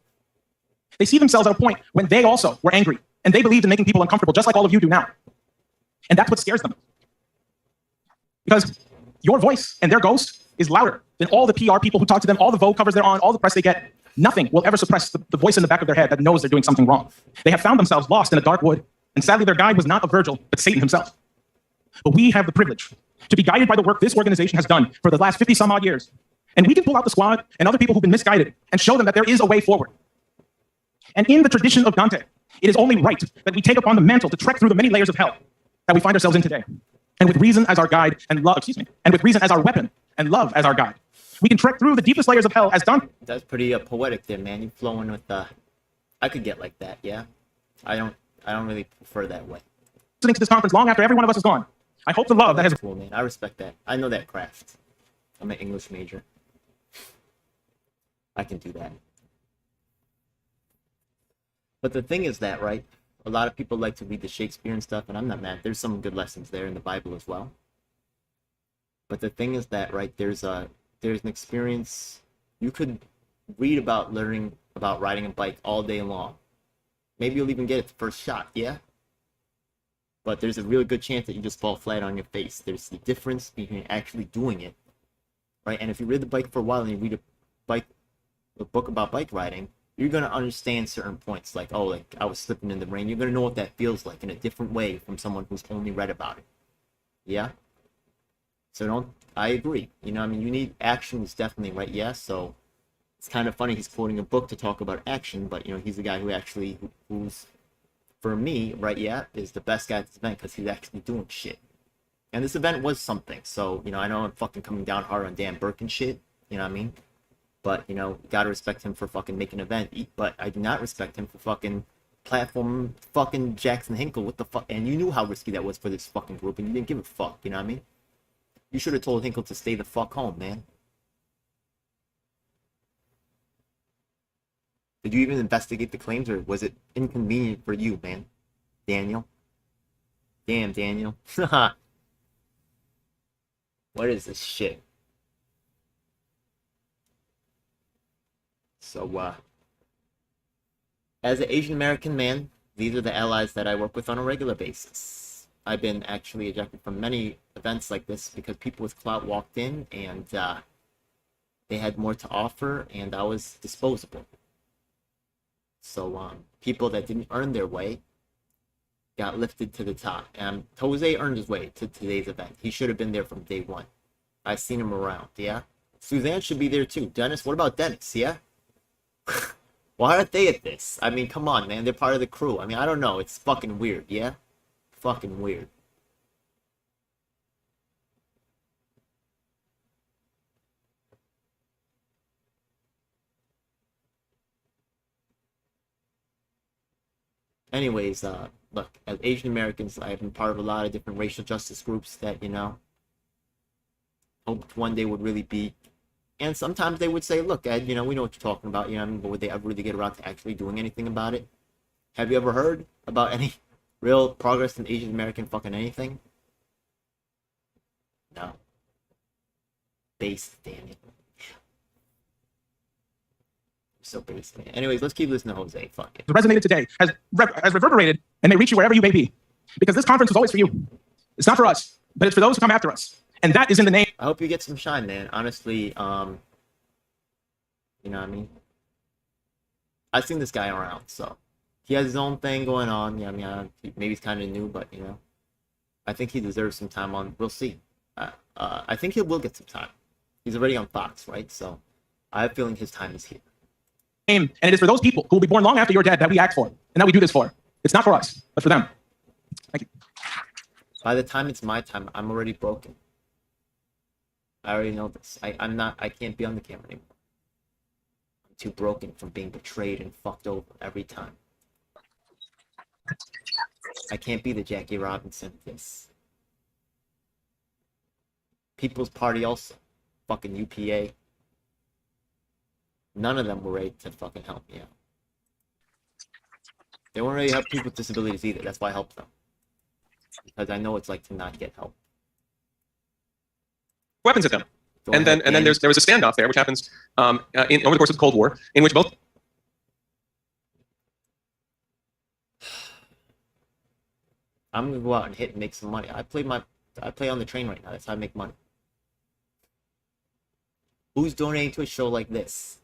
They see themselves at a point when they also were angry. And they believed in making people uncomfortable, just like all of you do now. And that's what scares them. Because your voice and their ghost is louder than all the PR people who talk to them, all the Vogue covers they're on, all the press they get. Nothing will ever suppress the voice in the back of their head that knows they're doing something wrong. They have found themselves lost in a dark wood, and sadly their guide was not a Virgil, but Satan himself. But we have the privilege to be guided by the work this organization has done for the last 50 some odd years. And we can pull out the squad and other people who've been misguided and show them that there is a way forward. And in the tradition of Dante, it is only right that we take upon the mantle to trek through the many layers of hell that we find ourselves in today. And with reason as our guide and love, and with reason as our weapon and love as our guide, we can trek through the deepest layers of hell as Dante. That's pretty poetic there, man. You flowing with I could get like that, yeah. I don't really prefer that way. Listening to this conference long after every one of us is gone. I hope the love that has. Cool, man. I respect that. I know that craft. I'm an English major. I can do that. But the thing is that, right? A lot of people like to read the Shakespeare and stuff, and I'm not mad. There's some good lessons there in the Bible as well. But the thing is that, right, there's an experience. You could read about learning about riding a bike all day long. Maybe you'll even get it the first shot, yeah? But there's a really good chance that you just fall flat on your face. There's the difference between actually doing it, right? And if you read the bike for a while and you read a book about bike riding, you're going to understand certain points, like, oh, like I was slipping in the rain. You're going to know what that feels like in a different way from someone who's only read about it. Yeah? So I agree. You know, I mean, you need action is definitely right. Yeah. So it's kind of funny. He's quoting a book to talk about action, but you know, he's the guy who's, for me, right. Yeah. Is the best guy at this event because he's actually doing shit. And this event was something. So, you know, I know I'm fucking coming down hard on Dan Burke and shit. You know what I mean? But, you know, gotta respect him for fucking making an event. But I do not respect him for fucking platform fucking Jackson Hinkle. What the fuck? And you knew how risky that was for this fucking group, and you didn't give a fuck. You know what I mean? You should have told Hinkle to stay the fuck home, man. Did you even investigate the claims, or was it inconvenient for you, man? Daniel? Damn, Daniel. What is this shit? So, as an Asian American man, these are the allies that I work with on a regular basis. I've been actually ejected from many events like this because people with clout walked in and they had more to offer, and I was disposable. So, people that didn't earn their way got lifted to the top. And Jose earned his way to today's event. He should have been there from day one. I've seen him around, yeah? Suzanne should be there too. Dennis, what about Dennis, yeah? Why aren't they at this? I mean, come on, man. They're part of the crew. I mean, I don't know. It's fucking weird, yeah? Fucking weird. Anyways, look, as Asian Americans, I've been part of a lot of different racial justice groups that, you know, hoped one day would really be. And sometimes they would say, look, Ed, you know, we know what you're talking about, you know what I mean? But would they ever really get around to actually doing anything about it? Have you ever heard about any real progress in Asian American fucking anything? No. Based, Daniel. So based, man. Anyways, let's keep listening to Jose. Fuck it. Resonated today, has reverberated, and may reach you wherever you may be. Because this conference was always for you. It's not for us, but it's for those who come after us. And that is in the name. I hope you get some shine, man. Honestly, you know what I mean? I've seen this guy around, so he has his own thing going on. Yeah, I mean, maybe he's kind of new, but you know, I think he deserves some time on. We'll see. I think he will get some time. He's already on Fox, right? So I have a feeling his time is here. And it is for those people who will be born long after you're dead that we act for, and that we do this for. It's not for us, but for them. Thank you. By the time it's my time, I'm already broken. I already know this. I can't be on the camera anymore. I'm too broken from being betrayed and fucked over every time. I can't be the Jackie Robinson of this. People's Party also. Fucking UPA. None of them were ready to fucking help me out. They weren't ready to help people with disabilities either. That's why I helped them. Because I know it's like to not get help. Weapons at them. And then there was a standoff there, which happens over the course of the Cold War, in which both. I'm gonna go out and hit and make some money. I play on the train right now. That's how I make money. Who's donating to a show like this?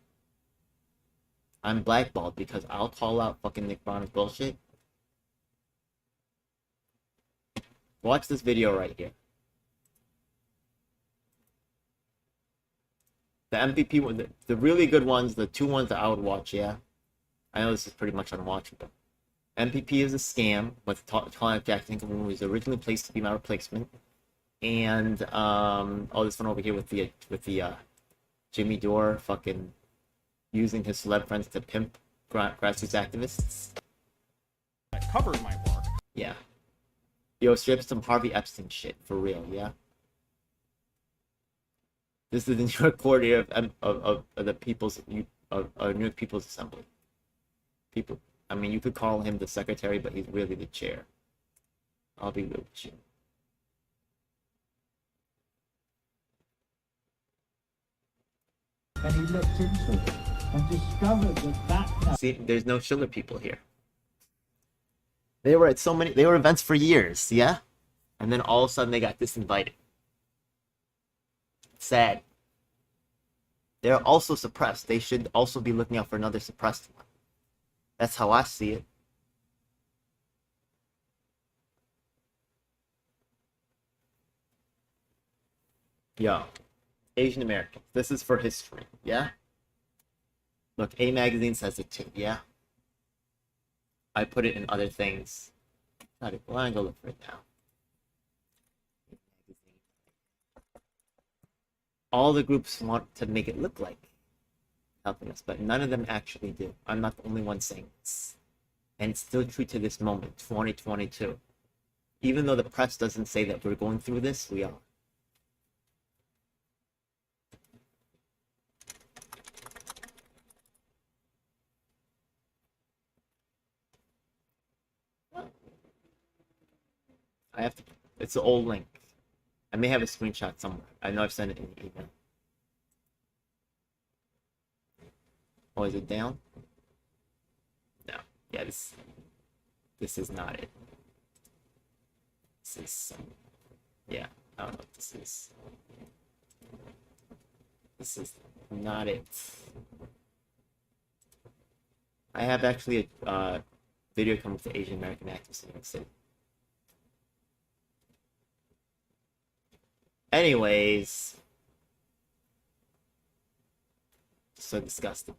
I'm blackballed because I'll call out fucking Nick Brown's bullshit. Watch this video right here. The MVP one, the really good ones, the two ones that I would watch, yeah. I know this is pretty much unwatchable. MPP is a scam with calling up Jackson Hinkle, who was originally placed to be my replacement. And this one over here with the Jimmy Dore fucking using his celeb friends to pimp grassroots activists. I covered my work. Yeah. Yo, strip some Harvey Epstein shit for real, yeah. This is the New York coordinator of the People's New York People's Assembly. People, I mean, you could call him the secretary, but he's really the chair. I'll be real with you. And he looked into it and discovered that. See, there's no Schiller people here. They were at they were events for years, yeah? And then all of a sudden they got disinvited. Sad. They're also suppressed. They should also be looking out for another suppressed one. That's how I see it. Yo, Asian Americans. This is for history, yeah? Look, A Magazine says it too, yeah? I put it in other things. Well, I'm gonna go look for it now. All the groups want to make it look like helping us, but none of them actually do. I'm not the only one saying this. And it's still true to this moment, 2022. Even though the press doesn't say that we're going through this, we are. I have to, it's an old link. I may have a screenshot somewhere. I know I've sent it in the email. Oh, is it down? No. Yeah, this is not it. This is yeah, I don't know what this is. This is not it. I have actually a video coming with the Asian American activists in New York City. Anyways, so disgusting.